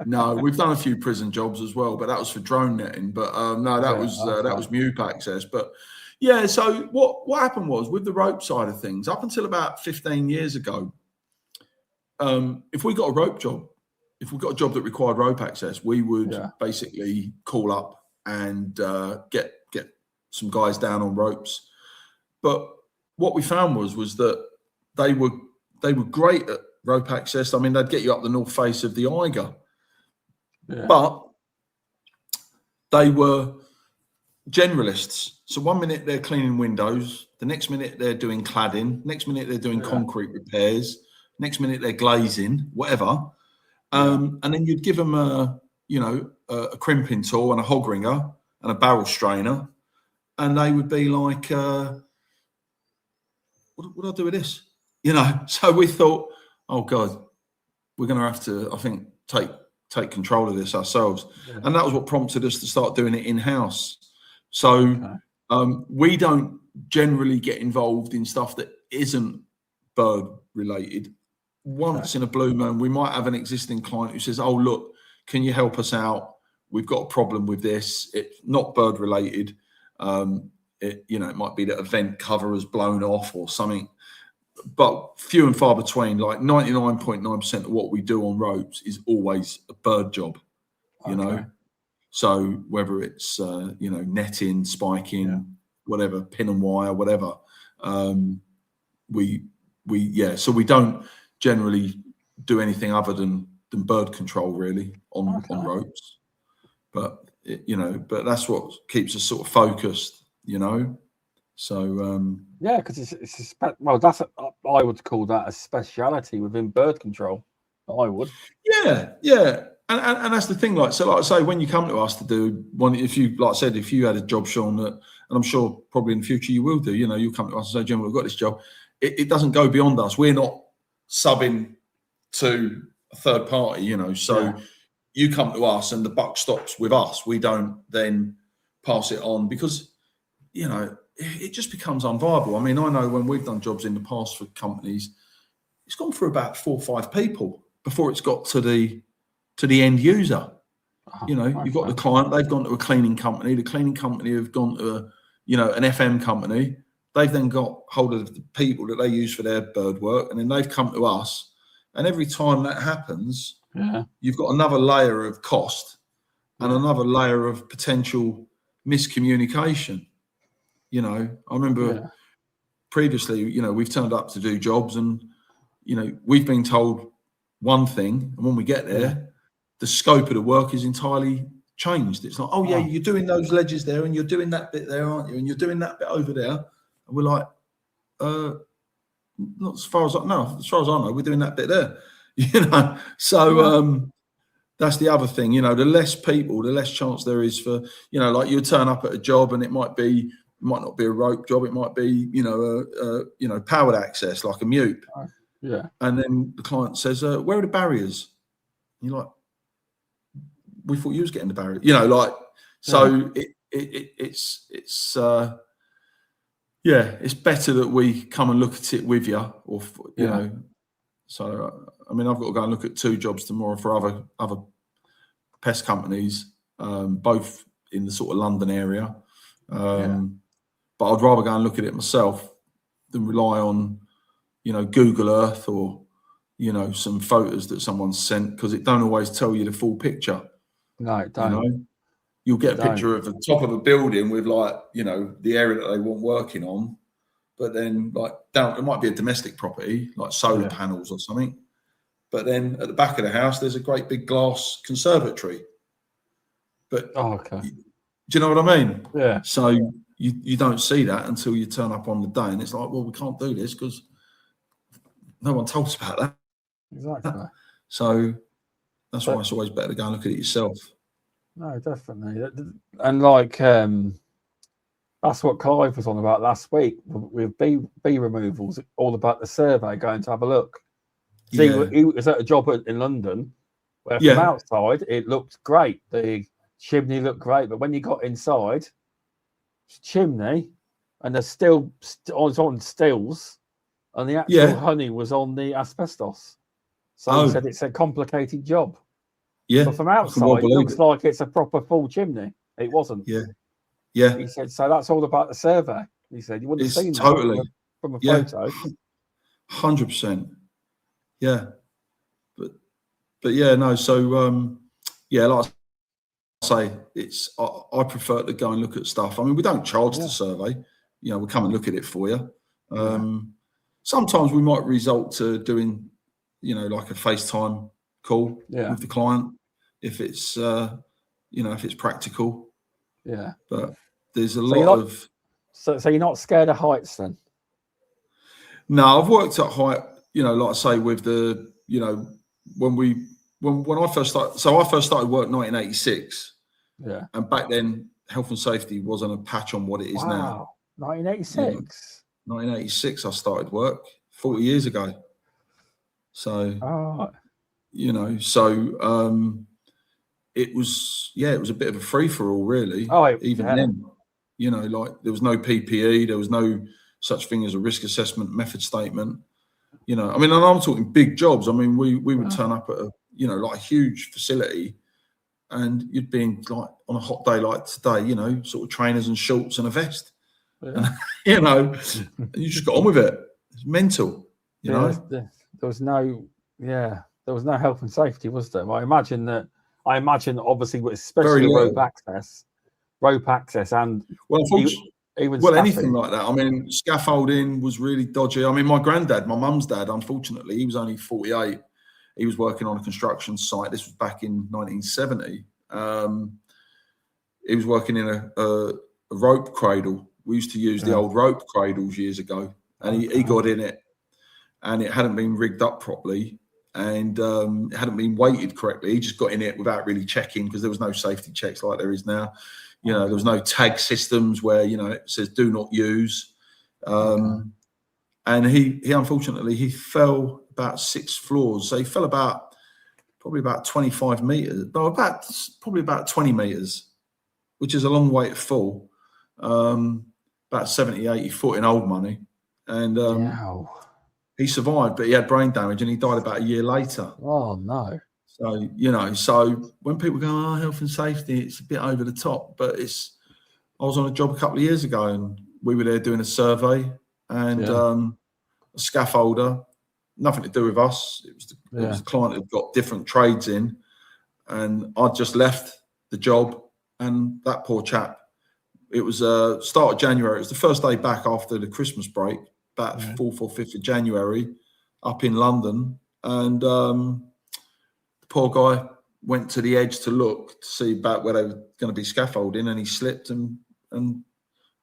No, we've done a few prison jobs as well, but that was for drone netting. But no, that was MUPE access. But yeah, so what happened was with the rope side of things, up until about 15 years ago, if we got a rope job, if we got a job that required rope access, we would basically call up and get some guys down on ropes. But what we found was that they were great at rope access. I mean, they'd get you up the north face of the Eiger, but they were generalists. So one minute they're cleaning windows, the next minute they're doing cladding, next minute they're doing concrete repairs, next minute they're glazing, whatever. And then you'd give them a crimping tool and a hog ringer and a barrel strainer, and they would be like, what do I do with this? So we thought, oh God, we're going to have to, I think, take control of this ourselves. Yeah. And that was what prompted us to start doing it in-house. So we don't generally get involved in stuff that isn't bird related. Once in a blue moon, we might have an existing client who says, oh, look, can you help us out? We've got a problem with this. It's not bird related. It might be that a vent cover has blown off or something, but few and far between. Like 99.9% of what we do on ropes is always a bird job, you know. So whether it's netting, spiking, whatever, pin and wire, whatever, so we don't generally do anything other than bird control really on ropes, but but that's what keeps us sort of focused, so because that's I would call that a speciality within bird control. I would and that's the thing, like I say, when you come to us to do one, if you had a job, Shaun, that, and I'm sure probably in the future you will do, you'll come to us and say, Jim, we've got this job, it doesn't go beyond us. We're not subbing to a third party, you come to us and the buck stops with us. We don't then pass it on because, it just becomes unviable. I mean, I know when we've done jobs in the past for companies, it's gone through about 4 or 5 people before it's got to the end user. You've got the client, they've gone to a cleaning company, the cleaning company have gone to an FM company. They've then got hold of the people that they use for their bird work, and then they've come to us. And every time that happens, you've got another layer of cost and another layer of potential miscommunication. I remember previously, we've turned up to do jobs and, we've been told one thing, and when we get there, the scope of the work is entirely changed. It's like, you're doing those ledges there and you're doing that bit there, aren't you? And you're doing that bit over there. And we're like, not as far as I know. As far as I know, we're doing that bit there. So that's the other thing. The less people, the less chance there is for like you turn up at a job and it might not be a rope job. It might be powered access like a mute. And then the client says, "Where are the barriers?" And you're like, "We thought you was getting the barrier." So it's better that we come and look at it with you, or So I mean, I've got to go and look at 2 jobs tomorrow for other pest companies, both in the sort of London area. But I'd rather go and look at it myself than rely on, Google Earth or, some photos that someone's sent, because it don't always tell you the full picture. No, it don't. You'll get a picture of the top of a building with the area that they want working on, but then it might be a domestic property, like solar panels or something. But then at the back of the house, there's a great big glass conservatory. But do you know what I mean? Yeah. So you don't see that until you turn up on the day, and it's like, well, we can't do this because no one told us about that. Exactly. So that's why it's always better to go and look at it yourself. No, definitely. And that's what Clive was on about last week with bee removals, all about the survey, going to have a look. See, he was at a job in London where from outside it looked great. The chimney looked great, but when you got inside, chimney and there's still on stills, and the actual honey was on the asbestos. So he said it's a complicated job. Yeah. But from outside, it looks like it's a proper full chimney. It wasn't. Yeah. He said, so that's all about the survey. He said, you wouldn't have seen that from a photo. 100%. Yeah. But but yeah, no. So yeah, like I say, it's I prefer to go and look at stuff. I mean, we don't charge the survey. You know, we'll come and look at it for you. Sometimes we might result to doing, you know, like a FaceTime call with the client if it's you know, if it's practical. Yeah. But there's a lot of. So you're not scared of heights then? No, I've worked at height. You know, like I say, with the, you know, when I first started. So I first started work in 1986. Yeah. And back then, health and safety wasn't a patch on what it is now. 1986. You know, 1986, I started work 40 years ago. So, you know, so it was a bit of a free for all, really. Even then, you know, like there was no PPE, there was no such thing as a risk assessment method statement. You know, I mean, and I'm talking big jobs. I mean, we would turn up at a, you know, like a huge facility, and you'd be in, like, on a hot day like today, you know, sort of trainers and shorts and a vest. And, you know, you just got on with it. It's mental, you know. There was no health and safety, was there? I imagine obviously, especially rope access, and anything like that. I mean, scaffolding was really dodgy. I mean, my mum's dad, unfortunately, he was only 48. He was working on a construction site. This was back in 1970. He was working in a rope cradle. We used to use the old rope cradles years ago, and he got in it, and it hadn't been rigged up properly, and it hadn't been weighted correctly. He just got in it without really checking, because there was no safety checks like there is now. You know, there was no tag systems where, you know, it says do not use. And he unfortunately, he fell about 6 floors. So he fell probably about 25 meters, probably about 20 meters, which is a long way to fall. About 70, 80 foot in old money. And he survived, but he had brain damage, and he died about a year later. Oh, no. So, you know, so when people go, health and safety, it's a bit over the top. But I was on a job a couple of years ago, and we were there doing a survey, and a scaffolder, nothing to do with us. It was the client who'd got different trades in, and I'd just left the job, and that poor chap, it was start of January. It was the first day back after the Christmas break, about 4th or 5th of January, up in London, and the poor guy went to the edge to look to see about where they were going to be scaffolding, and he slipped and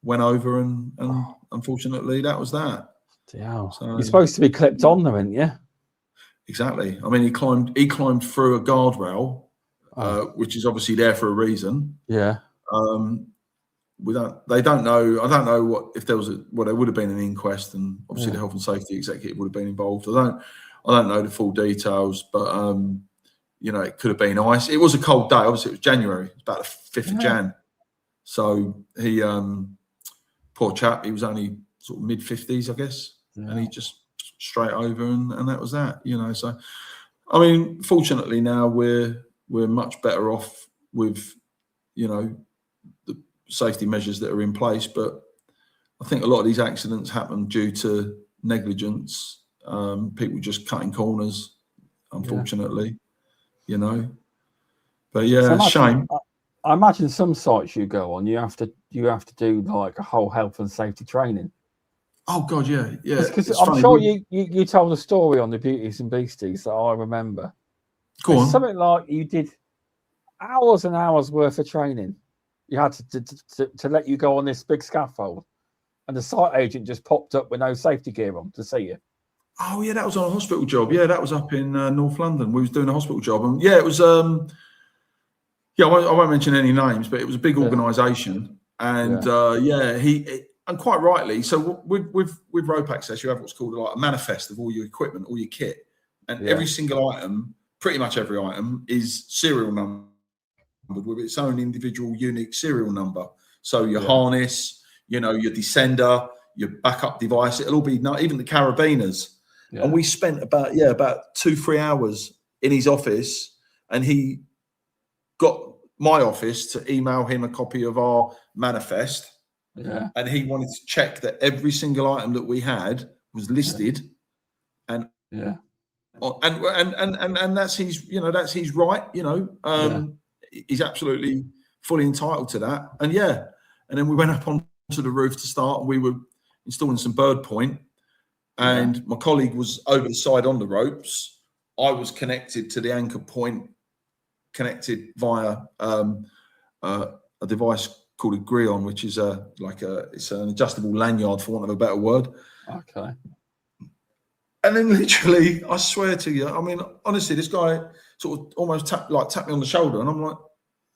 went over, and unfortunately that was that. So, you're supposed to be clipped on there, aren't you? Exactly. I mean, he climbed through a guardrail, which is obviously there for a reason. Yeah. They don't know. I don't know there would have been an inquest, and obviously the health and safety executive would have been involved. I don't know the full details, but you know, it could have been ice. It was a cold day. Obviously, it was January. It was about the 5th of Jan. So he, poor chap, he was only sort of mid-50s, I guess, and he just straight over, and that was that. You know, so I mean, fortunately now we're much better off with, you know, the safety measures that are in place. But I think a lot of these accidents happen due to negligence, people just cutting corners, unfortunately, you know. But yeah, so shame. I imagine some sites you go on, you have to do like a whole health and safety training. Oh God, yeah. Because I'm sure you told a story on the Beauties and Beasties that I remember. Go on. Something like you did hours and hours worth of training. You had to let you go on this big scaffold, and the site agent just popped up with no safety gear on to see you. Oh yeah, that was on a hospital job. Yeah, that was up in North London. We was doing a hospital job, and it was. I won't mention any names, but it was a big organisation, and he and quite rightly. So with Rope Access, you have what's called like a manifest of all your equipment, all your kit, and every single item, pretty much every item, is serial numbered with its own individual unique serial number. So your harness, you know, your descender, your backup device, it'll all be even the carabiners. Yeah. And we spent about 2-3 hours in his office, and he got my office to email him a copy of our manifest. Yeah. And he wanted to check that every single item that we had was listed and And that's his right. He's absolutely fully entitled to that. And then we went up onto the roof to start, and we were installing some bird point. And my colleague was over the side on the ropes. I was connected to the anchor point, connected via a device called a Grion, which is it's an adjustable lanyard, for want of a better word. Okay. And then literally, I swear to you, I mean, honestly, this guy sort of almost tapped me on the shoulder, and I'm like,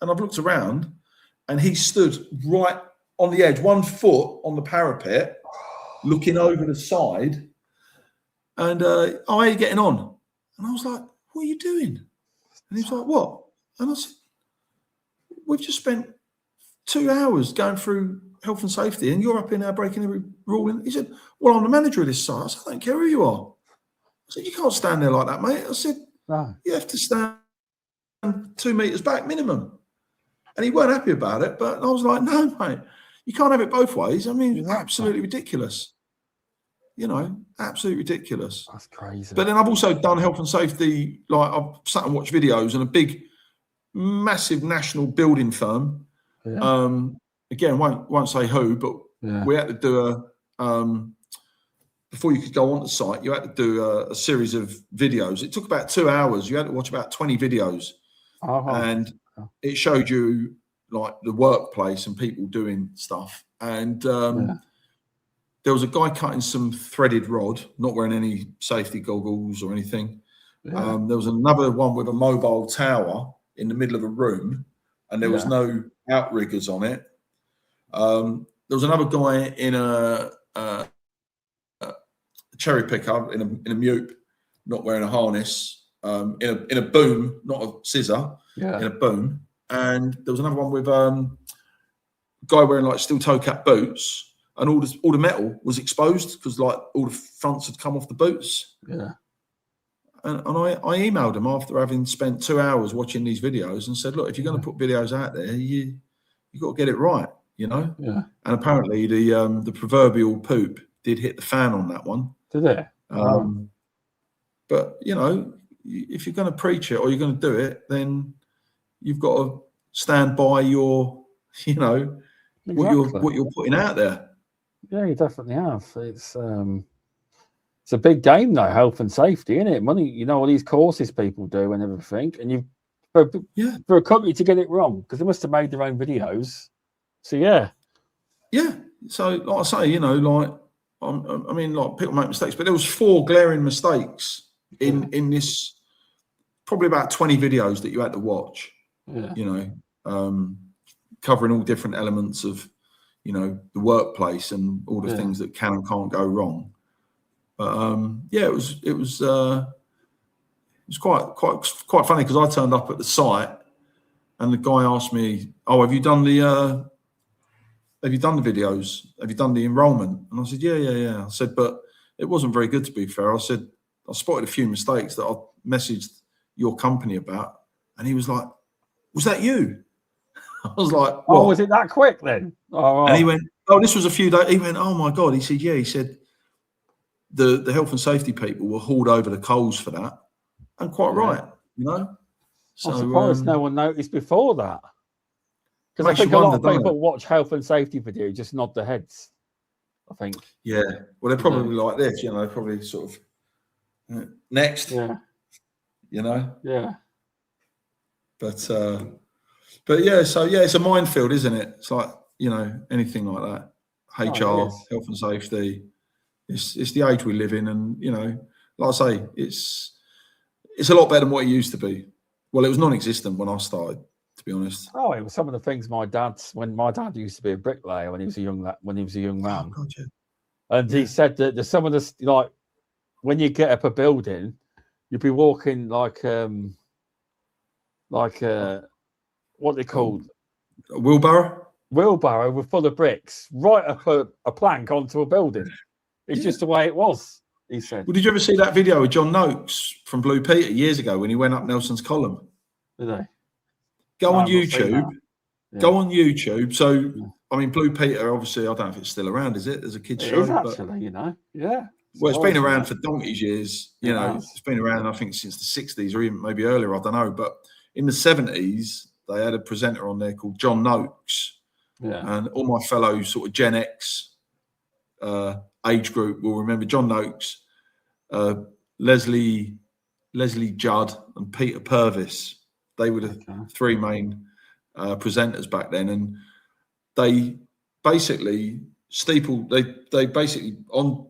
and I've looked around, and he stood right on the edge, 1 foot on the parapet, looking over the side. And how are you getting on? And I was like, what are you doing? And he was like, what? And I said, we've just spent 2 hours going through health and safety, and you're up in there breaking every rule. And he said, well, I'm the manager of this site. I said, I don't care who you are. I said, you can't stand there like that, mate. I said, no. You have to stand 2 meters back minimum. And he weren't happy about it, but I was like, no, mate, you can't have it both ways. I mean, absolutely ridiculous. Absolutely ridiculous. That's crazy. But then I've also done health and safety, like I've sat and watched videos, and a big, massive national building firm. Yeah. Again, won't say who, but we had to do before you could go on the site, you had to do a series of videos. It took about 2 hours. You had to watch about 20 videos. And it showed you like the workplace and people doing stuff. And there was a guy cutting some threaded rod, not wearing any safety goggles or anything. Yeah. There was another one with a mobile tower in the middle of a room, and there was no outriggers on it. There was another guy in a cherry picker in a mute, not wearing a harness, in a boom, not a scissor, in a boom. And there was another one with a guy wearing like steel toe cap boots, and all the metal was exposed because like all the fronts had come off the boots. Yeah. And I emailed him after having spent 2 hours watching these videos and said, look, if you're going to put videos out there, you got to get it right, Yeah. And apparently the proverbial poop did hit the fan on that one. Did it? But if you're going to preach it or you're going to do it, then you've got to stand by your, what you're putting out there. Yeah, you definitely have. It's a big game though, health and safety, isn't it? Money, all these courses people do and everything, and for a company to get it wrong, because they must have made their own videos. So yeah. So like I say, like I mean, like people make mistakes, but there was 4 glaring mistakes in this, probably about 20 videos that you had to watch. Yeah. Covering all different elements of, the workplace and all the things that can and can't go wrong. But it was quite funny because I turned up at the site and the guy asked me, "Oh, have you done the videos? Have you done the enrollment?" And I said, "Yeah." I said, "But it wasn't very good, to be fair." I said, "I spotted a few mistakes that I messaged your company about," and he was like, "Was that you?" I was like, what? "Oh, was it that quick then?" And he went, "Oh, this was a few days." He went, "Oh my God." He said, "Yeah." He said, the health and safety people were hauled over the coals for that, and quite right, So, I'm surprised no one noticed before that, because I think a lot of people watch health and safety videos just nod their heads. I think. Yeah, well, they're probably like this, probably sort of next. Yeah. Yeah. But yeah, so it's a minefield, isn't it? It's like anything like that. HR, health and safety. It's the age we live in, and like I say, it's a lot better than what it used to be. Well, it was non-existent when I started, to be honest. Oh, it was some of the things when my dad used to be a bricklayer when he was a young man. Oh, God, yeah. And he said that there's some of the, like, when you get up a building, you'd be walking like what they called a wheelbarrow with full of bricks right up a plank onto a building. It's just the way it was, he said. Well, did you ever see that video of John Noakes from Blue Peter years ago when he went up Nelson's column? Did they? Go on YouTube. Yeah. Go on YouTube. So, I mean, Blue Peter, obviously, I don't know if it's still around, is it? There's a kid's show. It is actually, Yeah. Well, it's been around for donkey's years. You know, it's been around, I think, since the 60s or even maybe earlier. I don't know. But in the 70s, they had a presenter on there called John Noakes. Yeah. And all my fellow sort of Gen X age group will remember John Noakes, Leslie Judd, and Peter Purvis. They were the three main presenters back then. And they basically they basically on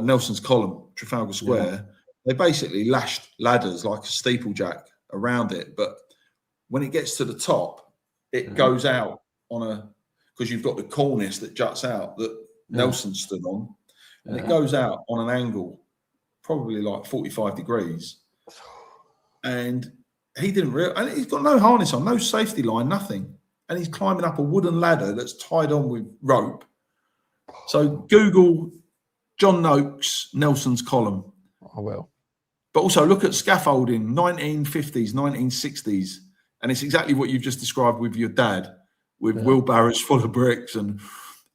Nelson's Column, Trafalgar Square, they basically lashed ladders like a steeplejack around it. But when it gets to the top, it goes out because you've got the cornice that juts out that Nelson stood on, and it goes out on an angle, probably like 45 degrees. And he didn't realize, and he's got no harness on, no safety line, nothing. And he's climbing up a wooden ladder that's tied on with rope. So Google John Noakes, Nelson's Column. I will. But also look at scaffolding, 1950s, 1960s. And it's exactly what you've just described with your dad, with wheelbarrows full of bricks and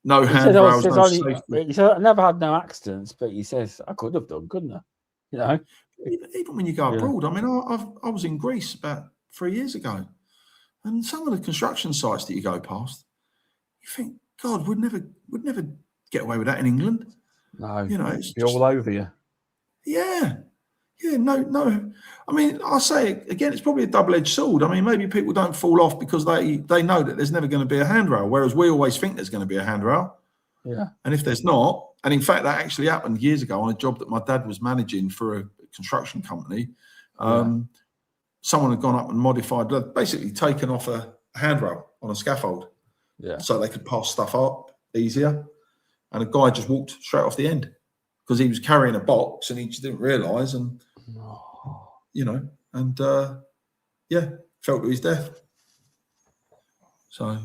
no handrails, no safety. He said, I never had no accidents, but he says, I could have done, couldn't I? You know? Even when you go abroad, I mean, I was in Greece about 3 years ago. And some of the construction sites that you go past, you think, God, we'd never get away with that in England. No, you know, it's all over you. Yeah, no. I mean, I'll say it again, it's probably a double-edged sword. I mean, maybe people don't fall off because they know that there's never going to be a handrail, whereas we always think there's going to be a handrail. Yeah. And if there's not, and in fact, that actually happened years ago on a job that my dad was managing for a construction company. Someone had gone up and modified, basically taken off a handrail on a scaffold, so they could pass stuff up easier. And a guy just walked straight off the end because he was carrying a box and he just didn't realise, and fell to his death. So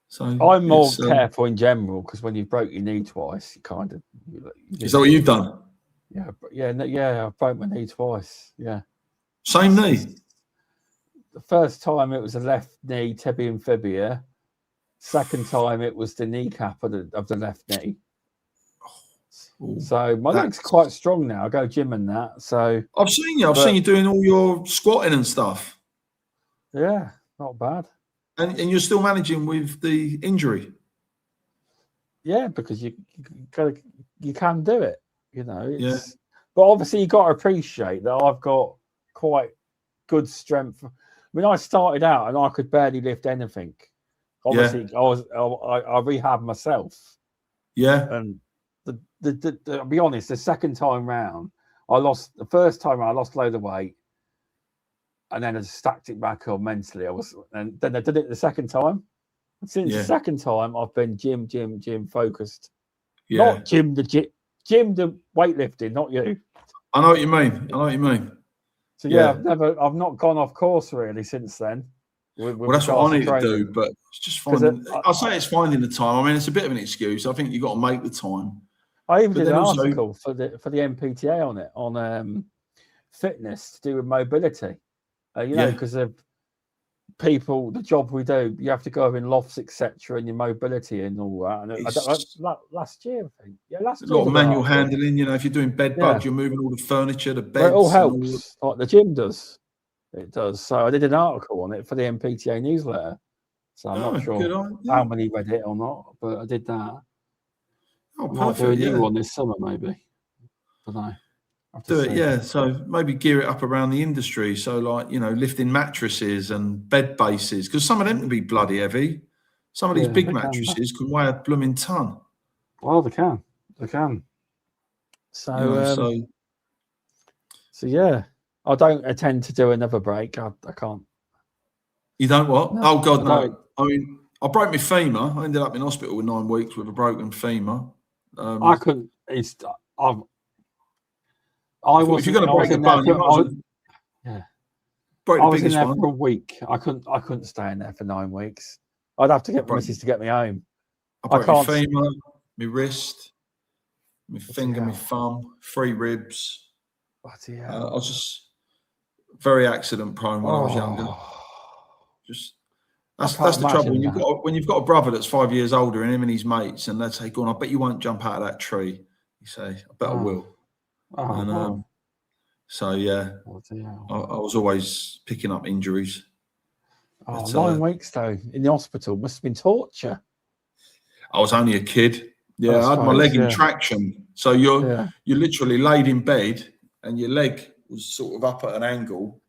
So I'm more careful in general because when you broke your knee twice, you kind of. Is that what you've done? Yeah. I broke my knee twice. Yeah. Same knee. The first time it was the left knee, tibia and fibia. Second time it was the kneecap of the left knee. So my leg's quite strong now. I go gym and that. So I've seen you doing all your squatting and stuff. Yeah, not bad. And you're still managing with the injury. Yeah, because you can do it. You know. But obviously you got to appreciate that I've got quite good strength. I mean, I started out and I could barely lift anything. Obviously, I rehabbed myself. Yeah. And I'll be honest, the second time round, the first time I lost a load of weight, and then I stacked it back on mentally. And then I did it the second time. And since the second time, I've been gym focused. Yeah. Not gym the weightlifting, not you. I know what you mean. So I've not gone off course really since then. Well, that's what I need to do, but it's just finding. I'll say it's finding the time. I mean, it's a bit of an excuse. I think you've got to make the time. I even did an article for the MPTA on it, on fitness to do with mobility. Because of people, the job we do, you have to go in lofts, etc., and your mobility and all that. And last year, I think. Yeah, last year. A lot of manual handling. You know, if you're doing bed bugs, you're moving all the furniture, the beds. It all helps, like the gym does. It does. So I did an article on it for the MPTA newsletter. So I'm not sure how many read it or not, but I did that. Oh, might do a new one this summer, maybe. But no. Do it, So maybe gear it up around the industry. So, like, lifting mattresses and bed bases, because some of them can be bloody heavy. Some of these big mattresses can weigh a blooming ton. Well, they can. So, I don't intend to do another break. I can't. You don't what? No, God, no. I mean, I broke my femur. I ended up in hospital with 9 weeks with a broken femur. I couldn't. If you're going to break a bone, you might as well. I was in there for a week. I couldn't stay in there for 9 weeks. I'd have to get my missus to get me home. I broke my femur, my wrist, my finger, my thumb, 3 ribs. I was just very accident prone when I was younger. That's the trouble when you've got a brother that's 5 years older and him and his mates, and they'd say, "Go on, I bet you won't jump out of that tree." You say, "I bet I will." So yeah, I was always picking up injuries. But, 9 weeks though in the hospital must have been torture. I was only a kid. Yeah, I had my leg in traction. So you're literally laid in bed and your leg was sort of up at an angle,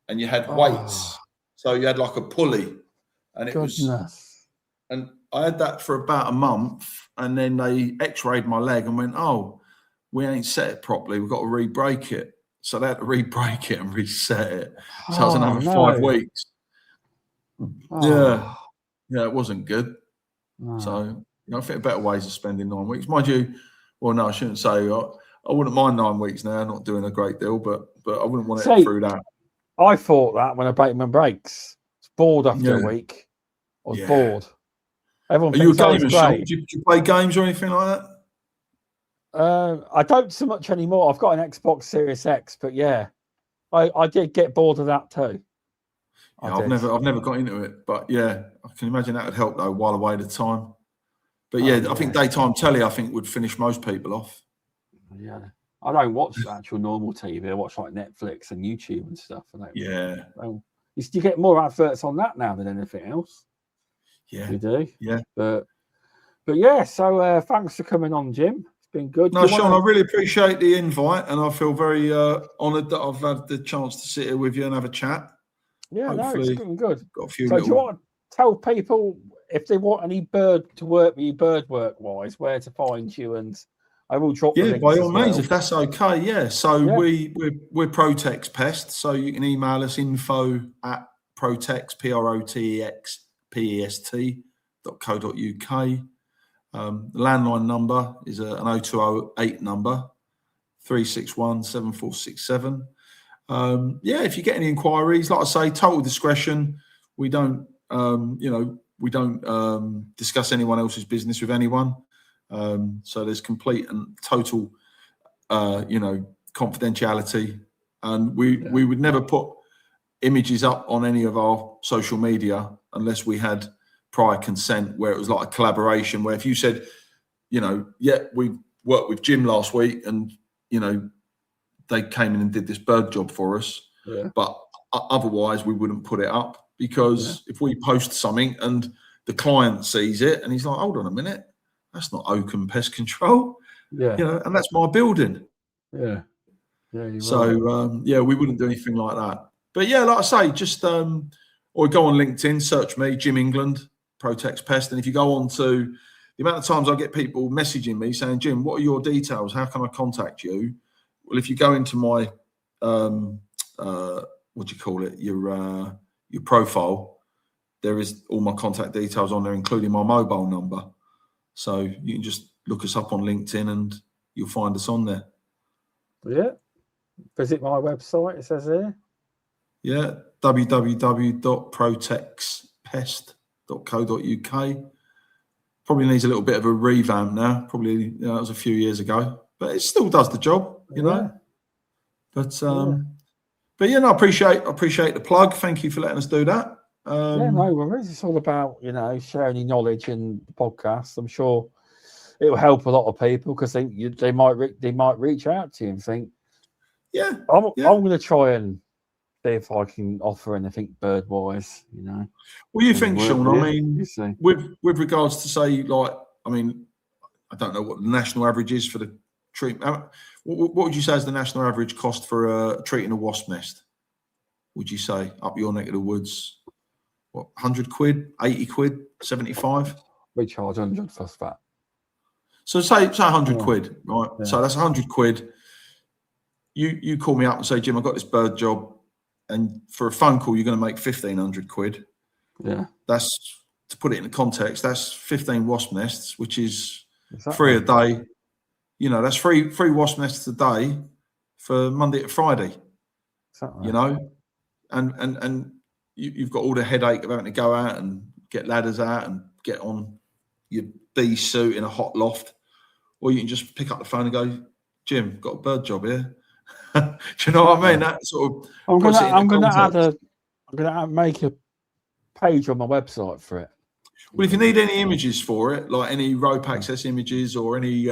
and you had weights. So you had like a pulley, and it was. And I had that for about a month, and then they X-rayed my leg and went, "Oh, we ain't set it properly. We've got to re-break it." So they had to re-break it and reset it. So I was another 5 weeks. Yeah, it wasn't good. So I think better ways of spending 9 weeks. Mind you, well, no, I shouldn't say. I wouldn't mind 9 weeks now. I'm not doing a great deal, but I wouldn't want it through that. I thought that when I break my brakes, I was bored after a week. I was bored. Everyone. Are you a gamer, Shaun? Do you play games or anything like that? I don't so much anymore. I've got an Xbox Series X, but I did get bored of that too. Yeah, I've never got into it, but I can imagine that would help though while away the time. But I think daytime telly would finish most people off. Yeah, I don't watch actual normal TV. I watch like Netflix and YouTube and stuff. You get more adverts on that now than anything else. Yeah, you do. Yeah, but yeah. So thanks for coming on, Jim. It's been good. No, Shaun, I really appreciate the invite, and I feel very honoured that I've had the chance to sit here with you and have a chat. Yeah, it's been good. Got a few do you want to tell people if they want any bird work work wise, where to find you? And I will drop the links by all means, if that's okay. Yeah, so we're Protex Pest, so you can email us info@protex PROTEXPEST.co.uk. The landline number is an 0208 number 361 7467. If you get any inquiries, like I say, total discretion. We don't, discuss anyone else's business with anyone. So there's complete and total, confidentiality. And we would never put images up on any of our social media unless we had prior consent, where it was like a collaboration, where if you said, we worked with Jim last week and, they came in and did this bird job for us, but otherwise we wouldn't put it up, because if we post something and the client sees it and he's like, hold on a minute, that's not Oakham Pest Control, and that's my building. We wouldn't do anything like that. But like I say, just or go on LinkedIn, search me, Jim England, Protex Pest, and if you go on to the amount of times I get people messaging me saying, Jim, what are your details? How can I contact you? Well, if you go into my your profile, there is all my contact details on there, including my mobile number. So you can just look us up on LinkedIn and you'll find us on there. Yeah. Visit my website, it says here. Yeah, www.protexpest.co.uk. Probably needs a little bit of a revamp now. Probably that was a few years ago, but it still does the job, you know. But I appreciate the plug. Thank you for letting us do that. No worries. It's all about sharing your knowledge in the podcast. I'm sure it will help a lot of people, because they might reach out to you and think, I'm going to try and see if I can offer anything bird wise. Well, you think, Shaun? I mean, with regards to say, I don't know what the national average is for the treatment. What would you say is the national average cost for treating a wasp nest? Would you say up your neck of the woods? What, 100 quid, 80 quid, 75? We charge 100 for that. So say 100 quid, right? Yeah. So that's 100 quid. You call me up and say, Jim, I've got this bird job, and for a phone call, you're going to make 1,500 quid. Yeah. That's, to put it in context, that's 15 wasp nests, which is free a day. That's three wasp nests a day for Monday to Friday. And you've got all the headache of having to go out and get ladders out and get on your bee suit in a hot loft, or you can just pick up the phone and go, Jim, got a bird job here. Do you know what I mean? That sort of. I'm going to make a page on my website for it. Well, if you need any images for it, like any rope access images or any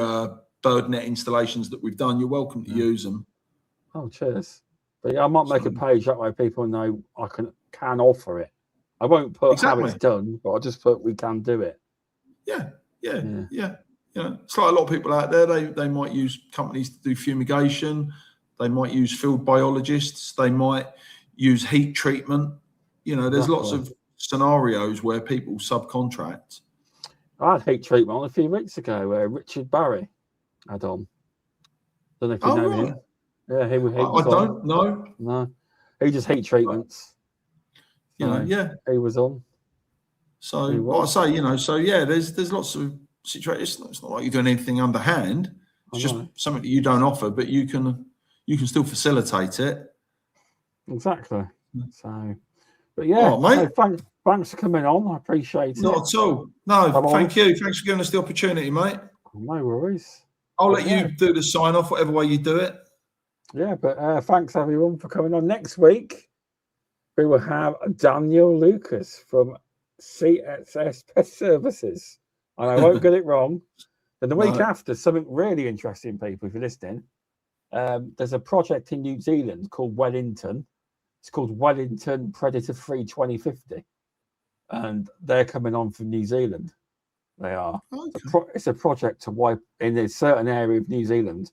bird net installations that we've done, you're welcome to use them. Oh, cheers. But yeah, I might make a page that way people know I can offer it. I won't put how it's done, but I'll just put we can do it. Yeah. You know, it's like a lot of people out there, they might use companies to do fumigation, they might use field biologists, they might use heat treatment. You know, there's lots of scenarios where people subcontract. I had heat treatment on a few weeks ago where Richard Barry had on. Don't know if you know him. Yeah, he was. I don't know. No, he just heat treatments. You know, he was on. So what I say, you know, so yeah, there's lots of situations. It's not like you're doing anything underhand. It's just something that you don't offer, but you can still facilitate it. Exactly. So, but yeah, mate. So thanks for coming on. I appreciate it. Not at all. No, thank you. Thanks for giving us the opportunity, mate. No worries. I'll let you do the sign off, whatever way you do it. Yeah, but thanks everyone for coming on. Next week, we will have Daniel Lucas from CSS Pest Services. And I won't get it wrong. Then the week after, something really interesting, people, if you're listening. There's a project in New Zealand called Wellington. It's called Wellington Predator Free 2050. And they're coming on from New Zealand. They are. Okay. It's a project to wipe in a certain area of New Zealand.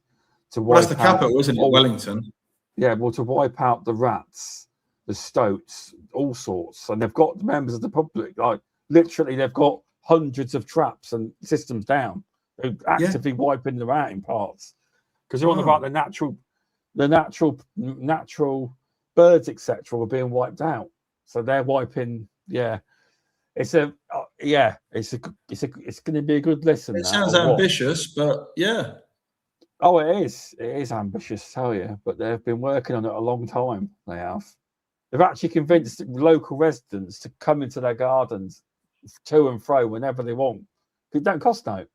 That's the capital, isn't it? Wellington. Yeah, well, to wipe out the rats, the stoats, all sorts. And they've got members of the public, like literally, they've got hundreds of traps and systems down. They're actively wiping them out in parts. Because you're on about the natural birds, etc., are being wiped out. So they're wiping. Yeah, it's going to be a good listen. It sounds ambitious, but yeah. Oh, it is. It is ambitious, I tell you. But they've been working on it a long time. They have. They've actually convinced local residents to come into their gardens to and fro whenever they want. It don't cost no.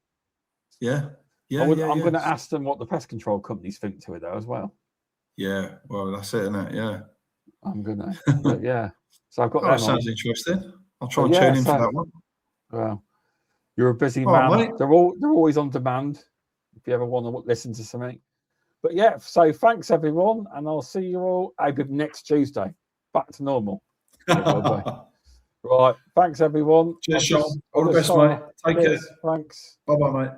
Yeah. I'm going to ask them what the pest control companies think to it, though, as well. Yeah. Well, that's it, isn't it? Yeah. I'm going to. But yeah. So I've got that sounds interesting. I'll try and tune in for that one. Well, you're a busy man. Mate. They're always on demand if you ever want to listen to something. But yeah, so thanks everyone, and I'll see you all next Tuesday. Back to normal. Right. Thanks everyone. Cheers, Shaun. All the best, mate. Take care. Thanks. Bye-bye, mate.